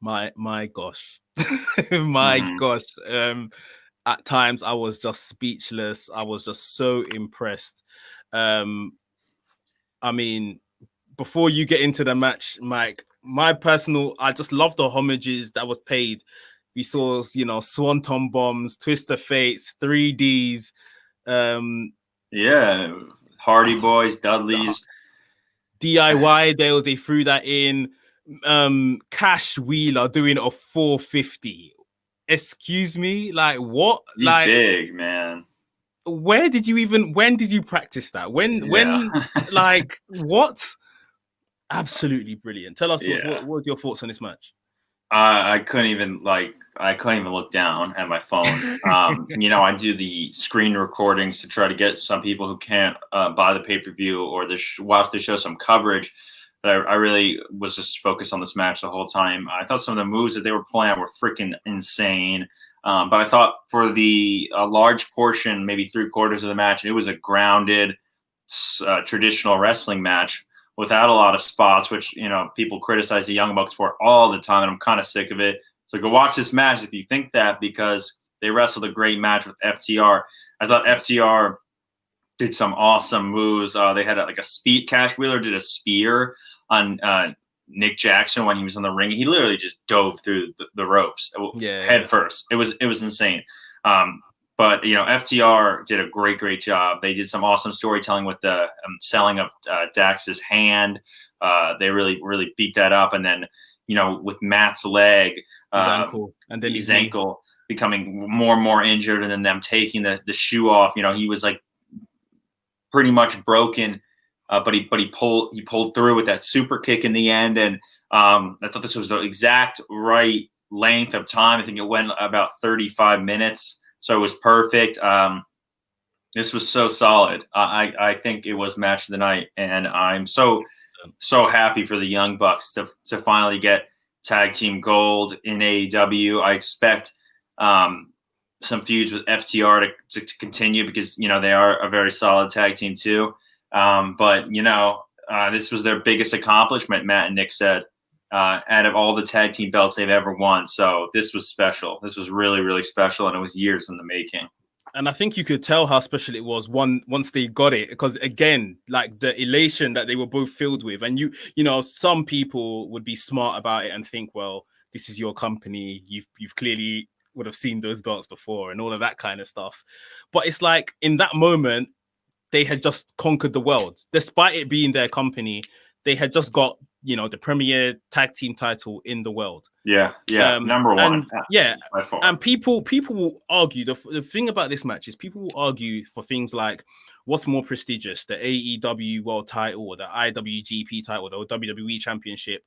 my gosh. Gosh. At times I was just speechless. I was just so impressed. I mean, before you get into the match, Mike, I just love the homages that was paid. We saw, Swanton Bombs, Twist of Fates, 3Ds. Hardy Boys, Dudleys. DIY, they threw that in. Cash Wheeler doing a 450. Excuse me, like what? He's big, man. When did you practice that? When like what? Absolutely brilliant. Tell us what were your thoughts on this match? I couldn't even look down at my phone. I do the screen recordings to try to get some people who can't buy the pay-per-view or watch the show some coverage. But I really was just focused on this match the whole time. I thought some of the moves that they were pulling out were freaking insane. But I thought for a large portion, maybe 3/4 of the match, it was a grounded, traditional wrestling match without a lot of spots, which, people criticize the Young Bucks for all the time, and I'm kind of sick of it. So go watch this match if you think that, because they wrestled a great match with FTR. I thought FTR did some awesome moves. They had a speed. Cash Wheeler did a spear on Nick Jackson when he was in the ring. He literally just dove through the ropes head first. It was insane. But FTR did a great job. They did some awesome storytelling with the selling of Dax's hand. They really beat that up. And then with Matt's leg, his ankle, and then his ankle. becoming more and more injured, and then them taking the shoe off. He was like pretty much broken, but he pulled through with that super kick in the end, and I thought this was the exact right length of time. I think it went about 35 minutes, so it was perfect. This was so solid. I think it was match of the night, and I'm so happy for the Young Bucks to finally get tag team gold in AEW. I expect some feuds with FTR to continue because they are a very solid tag team too. But this was their biggest accomplishment. Matt and Nick said out of all the tag team belts they've ever won. So this was special. This was really, really special, and it was years in the making. And I think you could tell how special it was once they got it, because again, like the elation that they were both filled with, and some people would be smart about it and think, well, this is your company. You've clearly would have seen those belts before and all of that kind of stuff. But it's like in that moment, they had just conquered the world. Despite it being their company, they had just got, the premier tag team title in the world. Yeah. Number one. And people will argue. The thing about this match is people will argue for things like what's more prestigious, the AEW world title or the IWGP title or the WWE championship,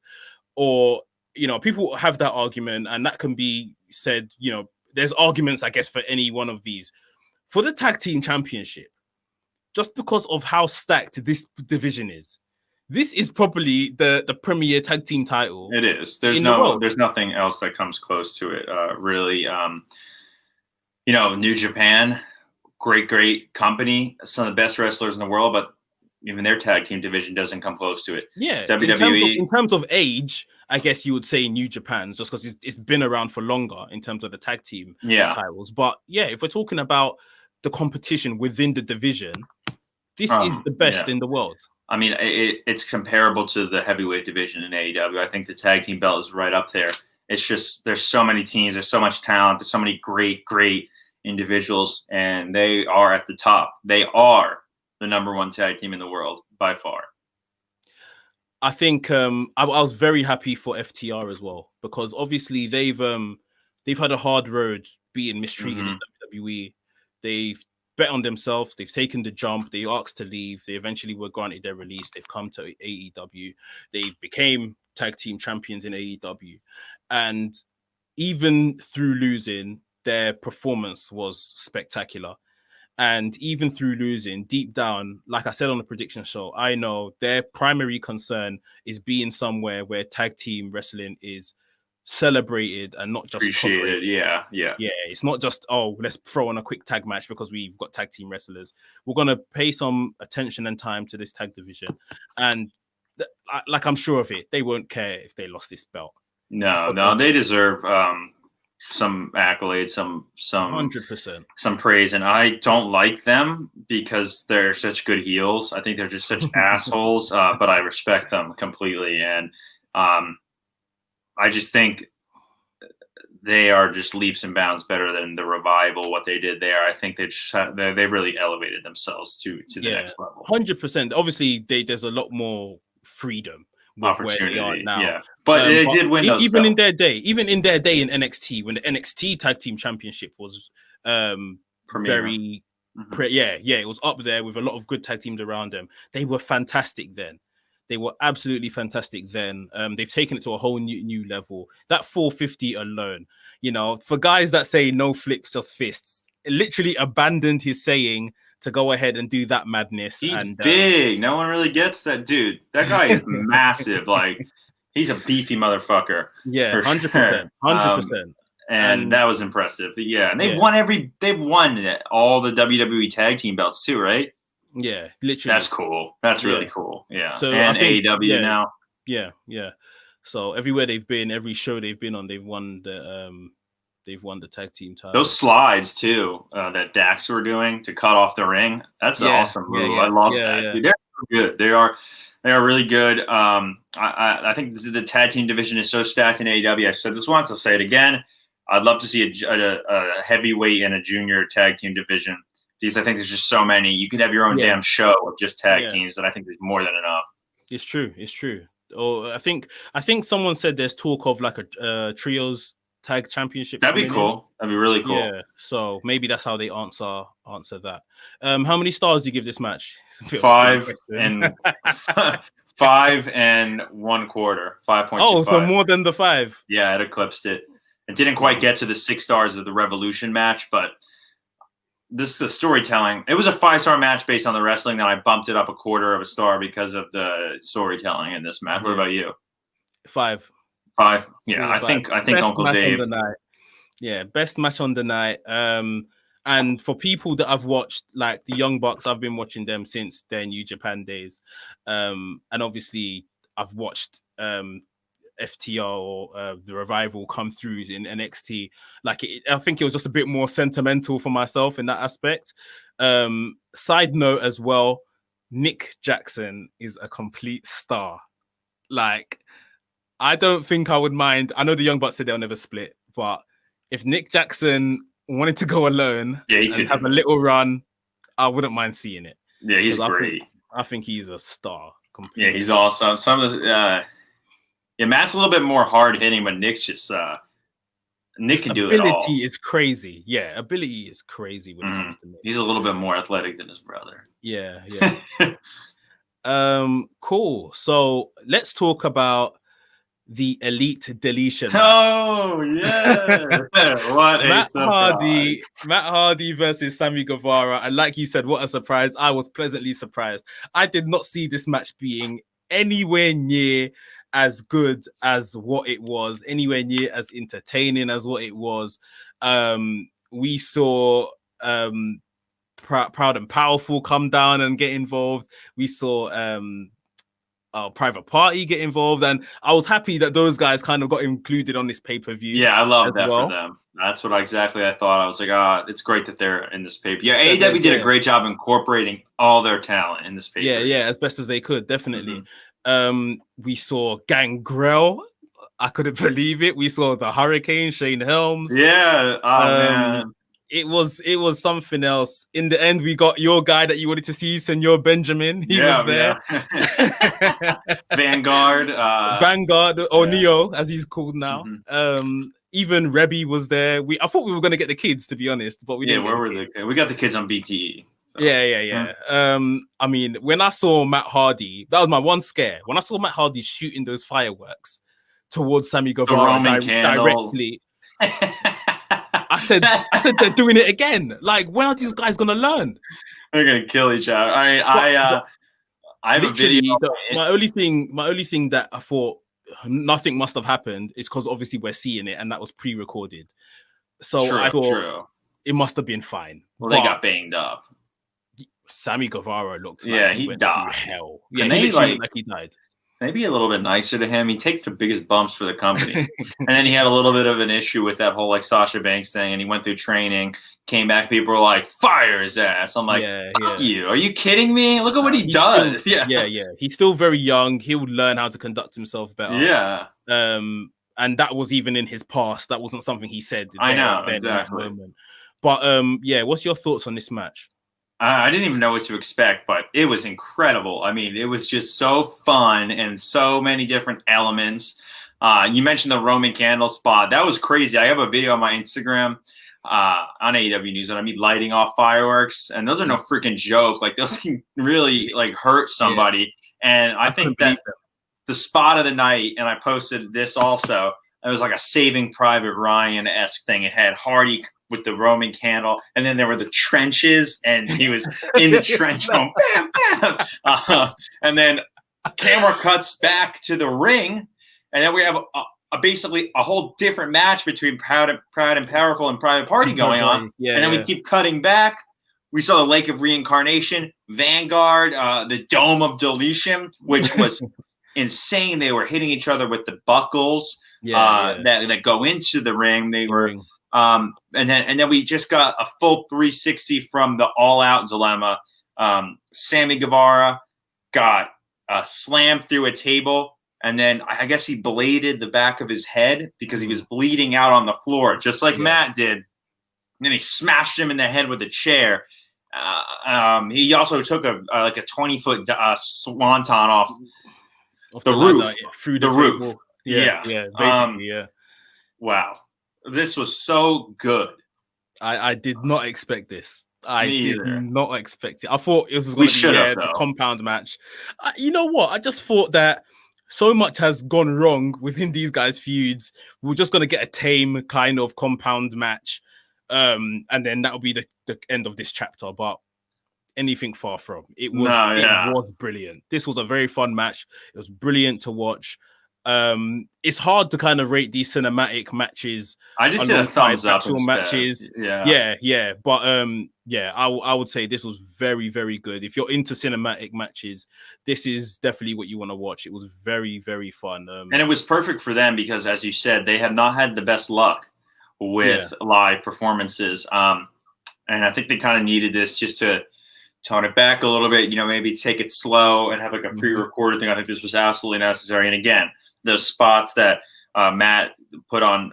or people have that argument, and that can be said, there's arguments, I guess, for any one of these. For the tag team championship, just because of how stacked this division is, this is probably the premier tag team title. It is. There's nothing else that comes close to it, really. New Japan, great company, some of the best wrestlers in the world, but even their tag team division doesn't come close to it. Yeah, WWE. In terms of age, I guess you would say New Japan's, just because it's been around for longer in terms of the tag team titles. But yeah, if we're talking about the competition within the division, this is the best in the world. I mean, it's comparable to the heavyweight division in AEW. I think the tag team belt is right up there. It's just there's so many teams, there's so much talent, there's so many great individuals, and they are at the top. They are the number one tag team in the world by far. I think I was very happy for FTR as well, because obviously they've had a hard road being mistreated in WWE. They've bet on themselves. They've taken the jump. They asked to leave. They eventually were granted their release. They've come to AEW. They became tag team champions in AEW, and even through losing, their performance was spectacular. And even through losing, deep down, like I said on the prediction show, I know their primary concern is being somewhere where tag team wrestling is celebrated and not just appreciated. Yeah. It's not just, let's throw on a quick tag match because we've got tag team wrestlers. We're going to pay some attention and time to this tag division. And like I'm sure of it, they won't care if they lost this belt. No, they deserve some accolades, some 100%, some praise, and I don't like them because they're such good heels. I think they're just such assholes, but I respect them completely, and I just think they are just leaps and bounds better than the Revival. What they did there, I think they really elevated themselves to the next level. 100%. Obviously, there's a lot more freedom with where they are now. Yeah. But they did win those even belts. in their day in NXT, when the NXT Tag Team Championship was very it was up there with a lot of good tag teams around them. They were fantastic then. They were absolutely fantastic then. They've taken it to a whole new level. That 450 alone, for guys that say no flips, just fists, it literally abandoned his saying to go ahead and do that madness. He's big. No one really gets that dude. That guy is massive. Like, he's a beefy motherfucker. Yeah, 100%. 100%. And that was impressive. Yeah, and they've won all the WWE tag team belts too, right? Yeah, literally. That's cool. That's really cool. Yeah. So and AEW now. Yeah. So everywhere they've been, every show they've been on, they've won the tag team title. Those slides too that Dax were doing to cut off the ring. That's an awesome move. I love that. Yeah. Dude, they're good. They are really good. I think the tag team division is so stacked in AEW. I said this once, I'll say it again. I'd love to see a heavyweight and a junior tag team division, because I think there's just so many. You could have your own damn show of just tag teams, and I think there's more than enough. It's true. Or I think someone said there's talk of like a trios tag championship. That'd be coming in. cool. That'd be really cool. Yeah, so maybe that's how they answer that. How many stars do you give this match? 5 and 5 and 1/4. 5.25. Oh, so more than the 5. Yeah, it eclipsed it. It didn't quite get to the 6 stars of the Revolution match, but the storytelling. It was a 5-star match based on the wrestling. Then I bumped it up 1/4 of a star because of the storytelling in this match. What about you? 5. 5. Yeah, I think best Uncle match Dave. on the night. Yeah, best match on the night. And for people that I've watched, like the Young Bucks, I've been watching them since their New Japan days. And obviously I've watched FTR or the Revival come through in NXT. Like I think it was just a bit more sentimental for myself in that aspect. Side note as well, Nick Jackson is a complete star. Like, I don't think I would mind. I know the Young Bucks said they'll never split, but if Nick Jackson wanted to go alone and have a little run, I wouldn't mind seeing it. Yeah, he's great. I think he's a star. Yeah, he's awesome. Some of the Matt's a little bit more hard hitting, but Nick's just Nick can do it all. Ability is crazy. Yeah, ability is crazy when it comes to Nick. He's a little bit more athletic than his brother. Yeah. Cool. So let's talk about the Elite Deletion match. Oh yeah. What Matt Hardy versus Sammy Guevara. And like you said, what a surprise. I was pleasantly surprised. I did not see this match being anywhere near as good as what it was, anywhere near as entertaining as what it was. We saw Proud and Powerful come down and get involved. We saw Private Party get involved, and I was happy that those guys kind of got included on this pay-per-view. Yeah, I love that for them. That's what exactly I thought. I was like, it's great that they're in this pay-per-view. Yeah, AEW did a great job incorporating all their talent in this pay-per-view. Yeah, as best as they could, definitely. We saw Gangrel. I couldn't believe it. We saw the Hurricane, Shane Helms. Yeah, man. It was something else. In the end, we got your guy that you wanted to see, Senor Benjamin. He was there. Yeah. Vanguard, or Neo, as he's called now. Even Rebby was there. I thought we were going to get the kids, to be honest, but we didn't. Where were they? We got the kids on BTE. So. Yeah. I mean, when I saw Matt Hardy, that was my one scare. When I saw Matt Hardy shooting those fireworks towards Sammy Guevara directly. I said they're doing it again. Like, when are these guys gonna learn? They're gonna kill each other. I have a video. My only thing that I thought nothing must have happened is because obviously we're seeing it and that was pre-recorded. So I thought it must have been fine. Well, they got banged up. Sammy Guevara looked like he died. Hell. Yeah, he literally looked like he died. Maybe a little bit nicer to him. He takes the biggest bumps for the company. And then he had a little bit of an issue with that whole like Sasha Banks thing. And he went through training, came back. People were like, fire his ass. I'm like, fuck you. Are you kidding me? Look at what he does. He's still very young. He'll learn how to conduct himself better. Yeah. And that was even in his past. That wasn't something he said. I know, exactly. But what's your thoughts on this match? I didn't even know what to expect, but it was incredible. I mean, it was just so fun and so many different elements. You mentioned the Roman candle spot. That was crazy. I have a video on my Instagram on AEW News, and I mean lighting off fireworks, and those are no freaking joke. Like, those can really like hurt somebody. And I think that the spot of the night, and I posted this also, it was like a Saving Private Ryan-esque thing. It had Hardy with the Roman candle, and then there were the trenches, and he was in the trench going bam, bam. And then camera cuts back to the ring, and then we have basically a whole different match between Proud and Powerful and Private Party going on. And then we keep cutting back. We saw the Lake of Reincarnation, Vanguard, the Dome of Deletion, which was insane. They were hitting each other with the buckles that go into the ring. They were. And then we just got a full 360 from the All Out Dilemma. Sammy Guevara got slammed through a table, and then I guess he bladed the back of his head because he was bleeding out on the floor, just like Matt did. And then he smashed him in the head with a chair. He also took a 20-foot swanton off the roof. Through the roof. Yeah, basically, Wow. This was so good. I did not expect this. I Me did either. not expect it. I thought it was We going to be should have, the though. compound match. You know what? I just thought that so much has gone wrong within these guys' feuds. We're just going to get a tame kind of compound match. And then that'll be the end of this chapter. But anything far from. It was brilliant. This was a very fun match. It was brilliant to watch. It's hard to kind of rate these cinematic matches. I just did a thumbs up actual instead. matches. Yeah. But I would say this was very, very good. If you're into cinematic matches, this is definitely what you want to watch. It was very, very fun. And it was perfect for them because, as you said, they have not had the best luck with live performances. And I think they kind of needed this just to tone it back a little bit, maybe take it slow and have like a pre-recorded thing. I think this was absolutely necessary. And again, those spots that Matt put on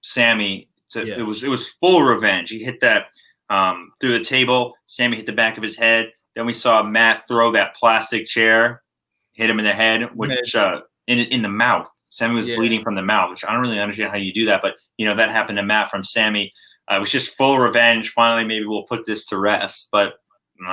Sammy, it was full revenge. He hit that through the table. Sammy hit the back of his head. Then we saw Matt throw that plastic chair, hit him in the head, which in the mouth. Sammy was bleeding from the mouth, which I don't really understand how you do that, but that happened to Matt from Sammy. It was just full revenge. Finally, maybe we'll put this to rest, but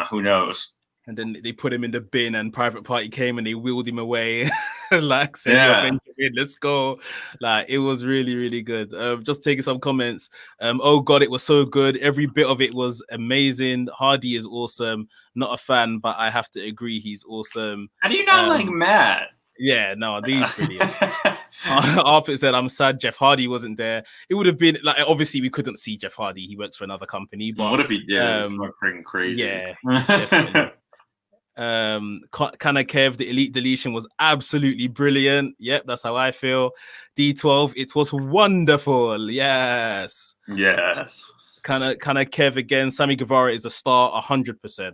who knows? And then they put him in the bin, and Private Party came and they wheeled him away. Like, said, Benjamin, let's go. Like, it was really, really good. Just taking some comments. Oh God, it was so good. Every bit of it was amazing. Hardy is awesome. Not a fan, but I have to agree, he's awesome. How do you not like Matt? Yeah, no, he's brilliant. Arthur said, I'm sad Jeff Hardy wasn't there. It would have been like, obviously we couldn't see Jeff Hardy. He works for another company. But what if he did? Freaking crazy. Yeah, definitely. Kind of Kev, the elite deletion was absolutely brilliant. Yep, that's how I feel. D12, it was wonderful. Yes. Kind of Kev again. Sammy Guevara is a star, 100%.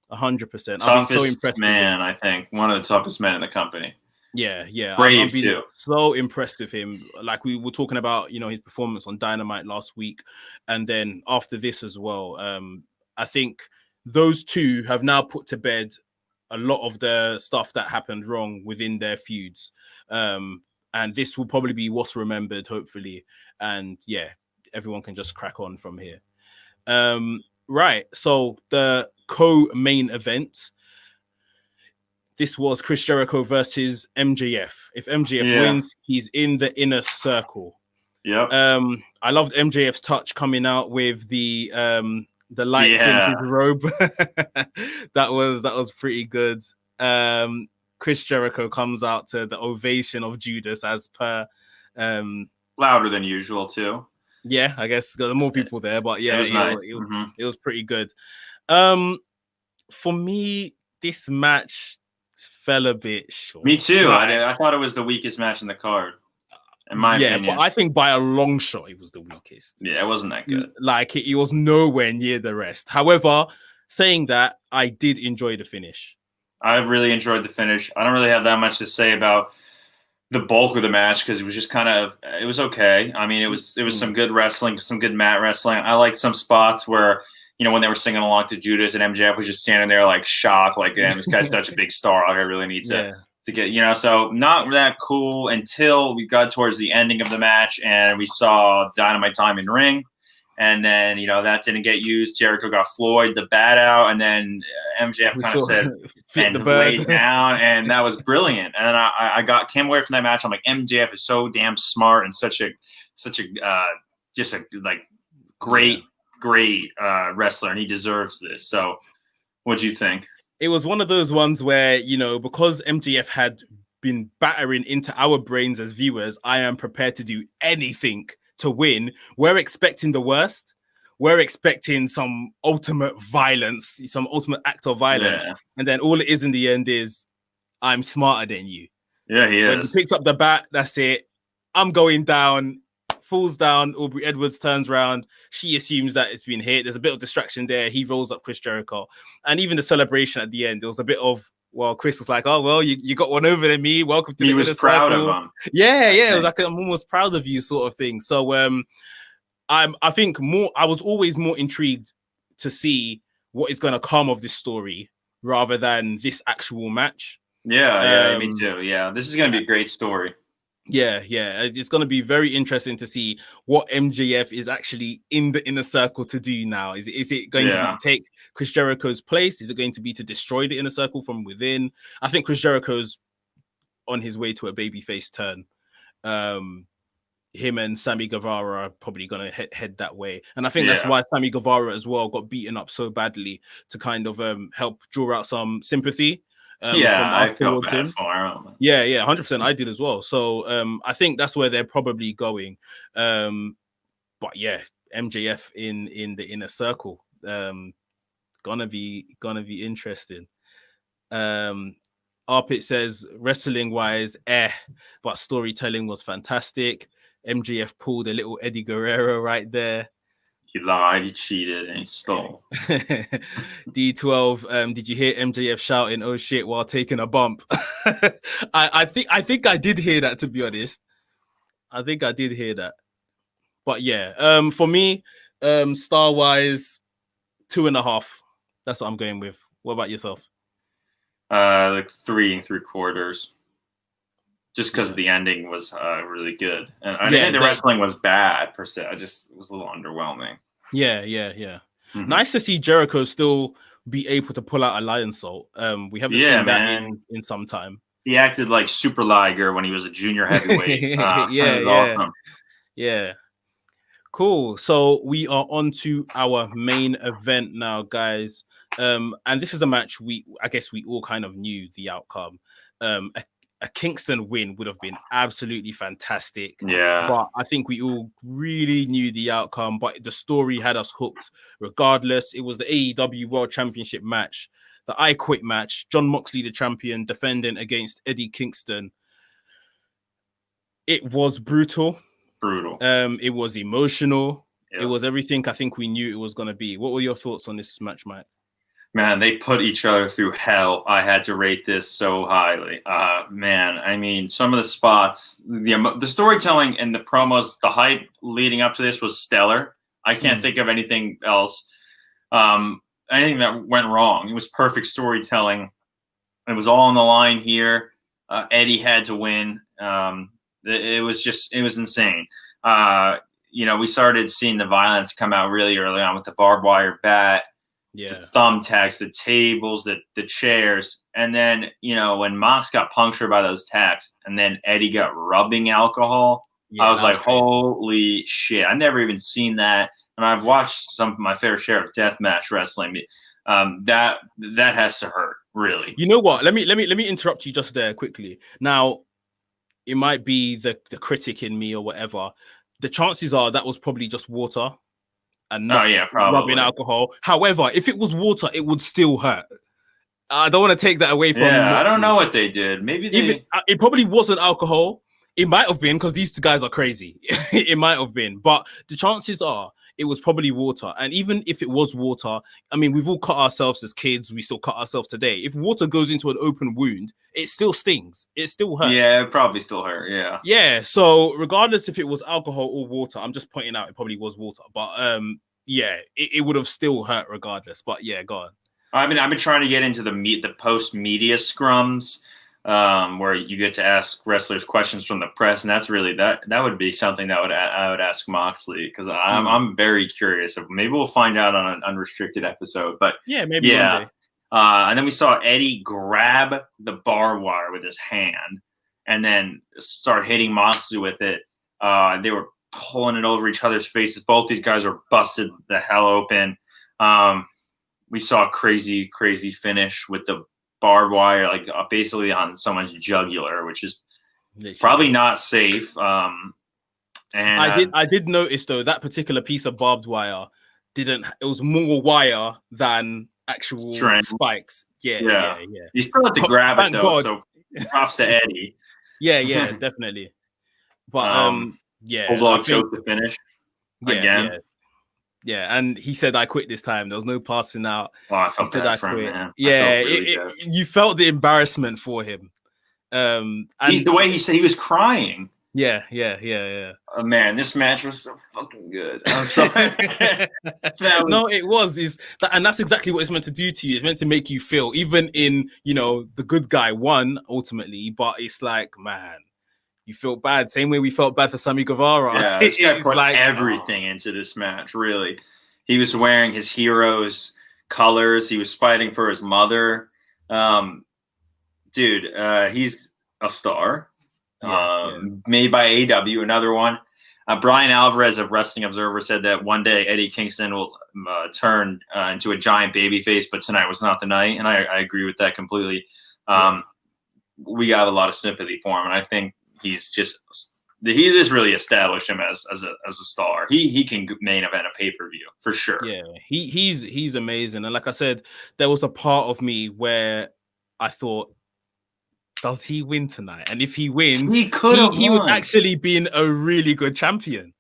100%. I've been so impressed. Man, I think one of the toughest men in the company. Yeah. Brave I've been too. So impressed with him. Like we were talking about, his performance on Dynamite last week, and then after this as well. I think those two have now put to bed a lot of the stuff that happened wrong within their feuds. And this will probably be what's remembered, hopefully. And everyone can just crack on from here. Right. So the co-main event. This was Chris Jericho versus MJF. If MJF wins, he's in the inner circle. Yep. I loved MJF's touch coming out with the lights in his robe. that was pretty good. Chris Jericho comes out to the ovation of Judas as per. Louder than usual too. Yeah, I guess there are more people there, but it was nice. It was pretty good. For me, this match fell a bit short. Me too. I thought it was the weakest match in the card. In my opinion. But I think by a long shot, it was the weakest. Yeah, it wasn't that good. Like, it was nowhere near the rest. However, saying that, I did enjoy the finish. I really enjoyed the finish. I don't really have that much to say about the bulk of the match because it was just it was okay. I mean, it was some good wrestling, some good mat wrestling. I liked some spots where, when they were singing along to Judas and MJF was just standing there like shocked, like, damn, this guy's such a big star. Like, I really need to get, so not that cool until we got towards the ending of the match and we saw Dynamite time in ring. And then, that didn't get used. Jericho got Floyd the bat out, and then MJF kind of said, and laid down, and that was brilliant. And then I came away from that match. I'm like, MJF is so damn smart and such a great wrestler, and he deserves this. So, what'd you think? It was one of those ones where, because MJF had been battering into our brains as viewers, I am prepared to do anything to win. We're expecting the worst. We're expecting some ultimate violence, some ultimate act of violence. Yeah. And then all it is in the end is, I'm smarter than you. Yeah, he is. When he picks up the bat, that's it. I'm going down. Falls down. Aubrey Edwards turns around. She assumes that it's been hit. There's a bit of distraction there. He rolls up Chris Jericho. And even the celebration at the end, there was a bit of, Chris was like, oh, well, you got one over than me. Welcome to the inner circle. He was proud of him. Yeah. It was like, I'm almost proud of you sort of thing. So I think I was always more intrigued to see what is going to come of this story rather than this actual match. Yeah, me too. Yeah, this is going to be a great story. Yeah, it's going to be very interesting to see what MJF is actually in the inner circle to do now. Is it going to be to take Chris Jericho's place? Is it going to be to destroy the inner circle from within? I think Chris Jericho's on his way to a babyface turn. Him and Sammy Guevara are probably going to head that way. And I think that's why Sammy Guevara as well got beaten up so badly, to kind of help draw out some sympathy. I feel bad for him. Yeah, 100%. I did as well. So I think that's where they're probably going. But yeah, MJF in the inner circle. Gonna be interesting. Arpit says wrestling wise, but storytelling was fantastic. MJF pulled a little Eddie Guerrero right there. He lied, he cheated, and he stole. D12, did you hear MJF shouting "oh shit" while taking a bump? I think I did hear that, to be honest. I think I did hear that. But yeah, for me, star wise, 2.5. That's what I'm going with. What about yourself? Like 3 3/4. Just because the ending was really good, and I didn't think the wrestling was bad per se. It was a little underwhelming. Yeah. Mm-hmm. Nice to see Jericho still be able to pull out a Lionsault. We haven't seen that in some time. He acted like Super Liger when he was a junior heavyweight. Awesome. Yeah. Cool. So we are on to our main event now, guys. And this is a match I guess we all kind of knew the outcome. A Kingston win would have been absolutely fantastic. Yeah. But I think we all really knew the outcome, but the story had us hooked regardless. It was the AEW World Championship match, the I Quit match, Jon Moxley, the champion, defending against Eddie Kingston. It was brutal. It was emotional. Yeah. It was everything I think we knew it was going to be. What were your thoughts on this match, Mike? Man, they put each other through hell. I had to rate this so highly. Man, I mean, some of the spots, the storytelling and the promos, the hype leading up to this was stellar. I can't think of anything else, anything that went wrong. It was perfect storytelling. It was all on the line here. Eddie had to win. It was insane. We started seeing the violence come out really early on with the barbed wire bat. Yeah. The thumbtacks, the tables, the chairs. And then, when Mox got punctured by those tacks and then Eddie got rubbing alcohol, I was like, crazy. Holy shit. I've never even seen that. And I've watched some of my fair share of deathmatch wrestling. That has to hurt, really. You know what? Let me interrupt you just there quickly. Now, it might be the critic in me or whatever. The chances are that was probably just water. And not rubbing alcohol. However, if it was water, it would still hurt. I don't want to take that away from. Yeah, I don't know what they did. Maybe it probably wasn't alcohol. It might have been because these two guys are crazy. It might have been, but the chances are it was probably water. And even if it was water, I mean, we've all cut ourselves as kids. We still cut ourselves today. If water goes into an open wound, it still stings. It still hurts. Yeah, it probably still hurt. Yeah. Yeah. So regardless if it was alcohol or water, I'm just pointing out it probably was water. But it would have still hurt regardless. But yeah, go on. I've been trying to get into the post media scrums. Where you get to ask wrestlers questions from the press, and that's really that would be something that I would ask Moxley, because I'm very curious. Maybe we'll find out on an unrestricted episode, but maybe one day. And then we saw Eddie grab the barbed wire with his hand, and then start hitting Moxley with it. They were pulling it over each other's faces. Both these guys were busted the hell open. We saw a crazy finish with the barbed wire, like basically on someone's jugular, which is probably not safe. And I did notice though that particular piece of barbed wire it was more wire than actual spikes. Yeah. You still have to grab it though, God. So props to Eddie. Yeah, definitely. But Bulldog choked the finish again. Yeah, and he said, "I quit this time." There was no passing out. Oh, I felt bad for him, man. Yeah, you felt the embarrassment for him. And the way he said he was crying. Yeah. Oh, man, this match was so fucking good. I'm sorry. No, it was. And that's exactly what it's meant to do to you. It's meant to make you feel, even in the good guy won ultimately, but it's like, man, You felt bad. Same way we felt bad for Sammy Guevara. Yeah, this guy put like everything into this match, really. He was wearing his hero's colors. He was fighting for his mother. Dude, he's a star. Made by AEW, another one. Brian Alvarez of Wrestling Observer said that one day Eddie Kingston will turn into a giant babyface, but tonight was not the night, and I agree with that completely. We got a lot of sympathy for him, and I think he just really established him as a star. He can main event a pay-per-view for sure. Yeah, he's amazing, and like I said, there was a part of me where I thought, does he win tonight? And if he wins, he would actually be a really good champion.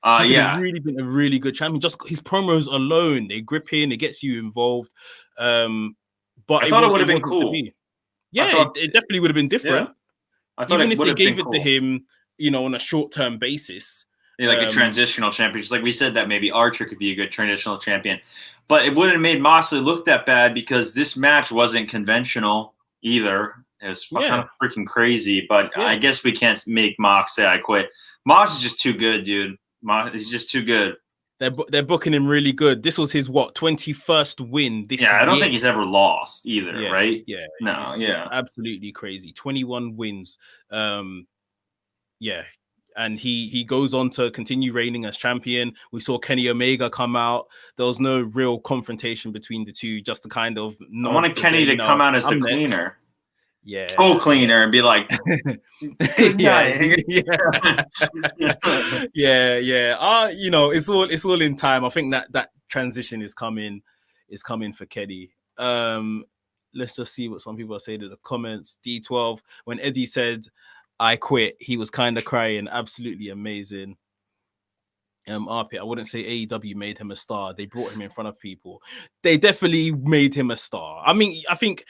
He could have really been a really good champion. Just his promos alone, they grip in, it gets you involved. But I thought it would have been cool. Yeah, it definitely would have been different. Yeah. Even if they gave it to him, on a short-term basis. Yeah, like a transitional champion. Just like we said that maybe Archer could be a good transitional champion. But it wouldn't have made Moxley look that bad because this match wasn't conventional either. It was kind of freaking crazy, but I guess we can't make Mox say I quit. Mox is just too good, dude. He's just too good. They're booking him really good. This was his 21st win this year. I don't think he's ever lost either, right? Yeah. No, it's absolutely crazy. 21 wins. And he goes on to continue reigning as champion. We saw Kenny Omega come out. There was no real confrontation between the two, just to kind of I wanted Kenny to come out as the cleaner. Yeah, cleaner and be like, good night. It's all in time. I think that transition is coming for Kenny. Let's just see what some people are saying in the comments. D12, when Eddie said I quit, he was kind of crying. Absolutely amazing. RP, I wouldn't say AEW made him a star. They brought him in front of people. They definitely made him a star. I mean, I think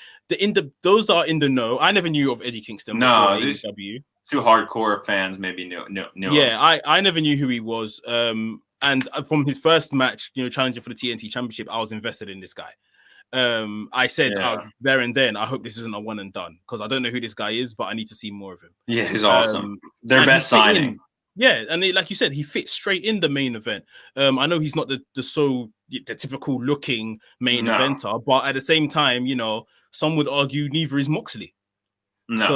those that are in the know, I never knew of Eddie Kingston. No, AEW. Two hardcore fans maybe knew. Yeah, I never knew who he was. And from his first match, challenging for the TNT Championship, I was invested in this guy. I said there and then, I hope this isn't a one and done because I don't know who this guy is, but I need to see more of him. Yeah, he's awesome. Their best signing. Yeah, and like you said, he fits straight in the main event. I know he's not the typical looking main eventer, but at the same time, some would argue neither is Moxley. This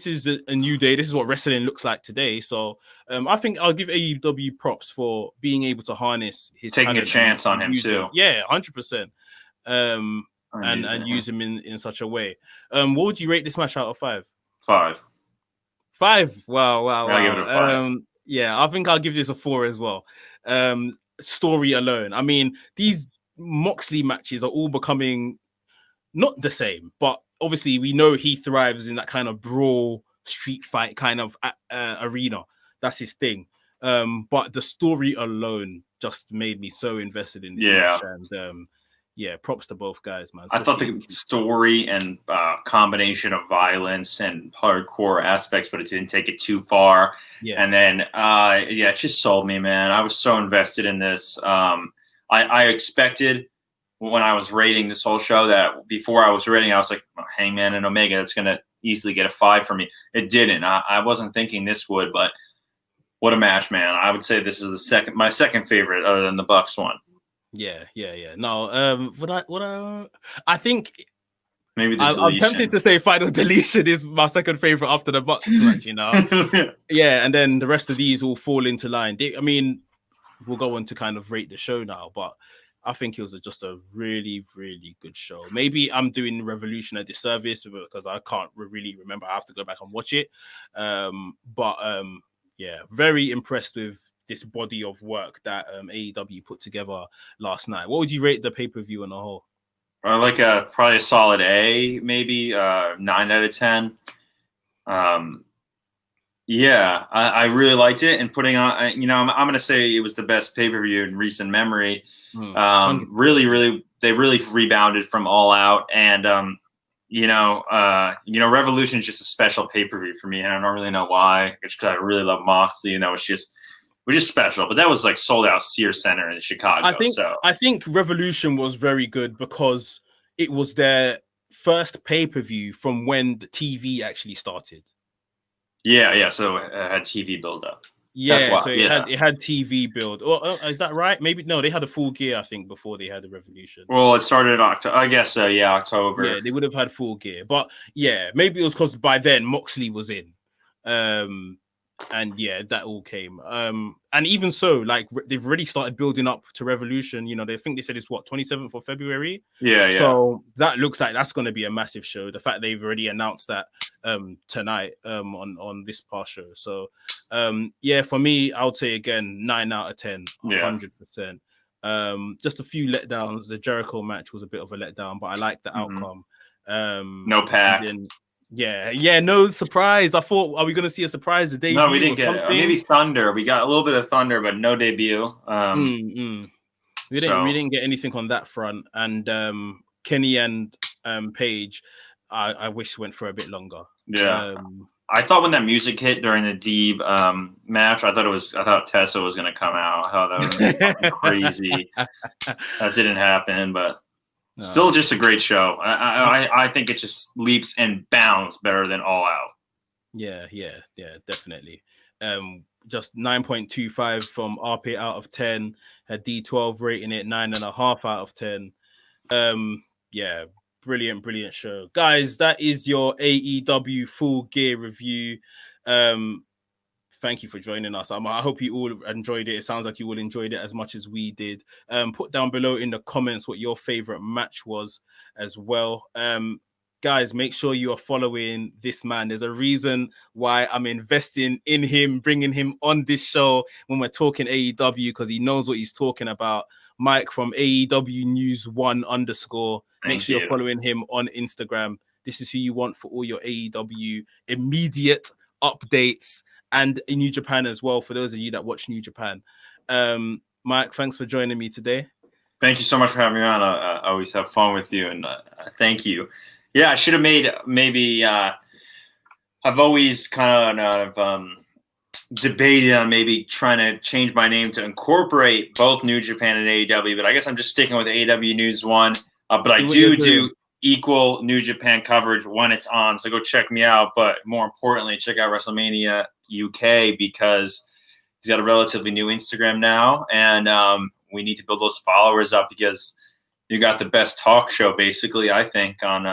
is a new day. This is what wrestling looks like today. So I think I'll give AEW props for being able to harness his taking a chance on him too. Yeah, 100%. And use him in such a way. What would you rate this match out of 5? 5. 5. Wow. I'll give it a 5. I think I'll give this a 4 as well. Story alone. I mean, these Moxley matches are all becoming not the same, but obviously we know he thrives in that kind of brawl, street fight kind of arena. That's his thing. But the story alone just made me so invested in this match. And props to both guys, man. I thought the story and combination of violence and hardcore aspects, but it didn't take it too far. Yeah. And then, it just sold me, man. I was so invested in this. I expected when I was rating this whole show that before I was rating, I was like, Hangman and Omega, that's going to easily get a 5 for me. It didn't. I wasn't thinking this would, but what a match, man. I would say this is my second favorite other than the Bucks one. Yeah. No, I think maybe I'm tempted to say Final Deletion is my second favorite after the Bucks match, Yeah, and then the rest of these all fall into line. We'll go on to kind of rate the show now, but I think it was just a really, really good show. Maybe I'm doing Revolution a disservice because I can't really remember. I have to go back and watch it. Very impressed with this body of work that AEW put together last night. What would you rate the pay-per-view on a whole? Like probably a solid A, maybe 9 out of 10. I really liked it, and putting on, I'm going to say it was the best pay-per-view in recent memory. Really, they really rebounded from All Out, and Revolution is just a special pay-per-view for me, and I don't really know why. It's because I really love Moxley, it's just special. But that was like sold out Sears Center in Chicago. I think Revolution was very good because it was their first pay-per-view from when the TV actually started. Yeah. So it had TV build up. That's Yeah, why. so it had TV build. Or is that right? Maybe no, they had a Full Gear, I think, before they had the Revolution. Well, it started in October. I guess so. Yeah, Yeah, October. they would have had Full Gear, but yeah, maybe it was because by then Moxley was in, and yeah, that all came. And even so, like they've already started building up to Revolution. You know, they think they said it's what 27th of February. Yeah. So that looks like that's going to be a massive show. The fact they've already announced that tonight on this past show. So yeah, for me, I would say again 9 out of 10, 100%. Just a few letdowns. The Jericho match was a bit of a letdown, but I like the outcome. No Pac. And then no surprise. I thought, are we going to see a surprise? The debut? No, we didn't or get it. something? Maybe Thunder. We got a little bit of Thunder, but no debut. We didn't get anything on that front. And Kenny and Paige, I wish went for a bit longer. Yeah. I thought when that music hit during the Deeb match, I thought Tessa was going to come out. I thought that was fucking crazy. That didn't happen, but still just a great show. I think it just leaps and bounds better than All Out. Yeah, definitely. Just 9.25 from RP out of 10. Had D12 rating it 9.5 out of 10. Yeah, brilliant show, guys. That is your AEW Full Gear review. Thank you for joining us. I hope you all enjoyed it. It sounds like you all enjoyed it as much as we did. Put down below in the comments what your favorite match was as well. Guys, make sure you are following this man. There's a reason why I'm investing in him, bringing him on this show when we're talking AEW, because he knows what he's talking about. Mike from AEW News 1_. Make sure you're following him on Instagram. This is who you want for all your AEW immediate updates, and in New Japan as well, for those of you that watch New Japan. Mike, thanks for joining me today. Thank you so much for having me on. I always have fun with you, and thank you. Yeah, I should have made maybe. I've always kind of debated on maybe trying to change my name to incorporate both New Japan and AEW, but I guess I'm just sticking with AEW News 1. But I do equal New Japan coverage when it's on, so go check me out. But more importantly, check out WrestleMania UK, because he's got a relatively new Instagram now, and we need to build those followers up, because you got the best talk show, basically, I think, on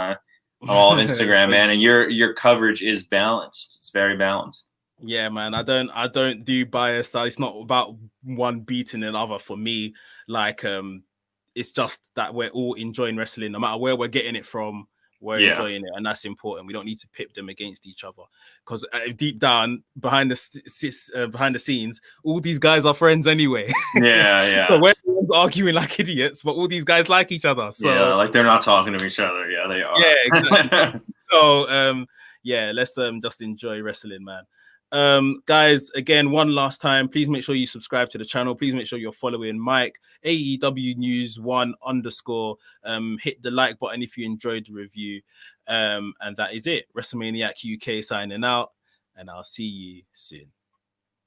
all of Instagram, man. And your coverage is balanced. It's very balanced. Yeah, man. I don't do bias. It's not about one beating another for me. Like, it's just that we're all enjoying wrestling, no matter where we're getting it from. We're enjoying it, and that's important. We don't need to pit them against each other, because deep down, behind the scenes, all these guys are friends anyway. Yeah. So we're arguing like idiots, but all these guys like each other. So yeah, like they're not talking to each other. Yeah, they are. Yeah, exactly. So let's just enjoy wrestling, man. Guys, again, one last time, please make sure you subscribe to the channel. Please make sure you're following Mike, AEW News 1_. Hit the like button if you enjoyed the review. And that is it. WrestleManiac UK signing out, and I'll see you soon.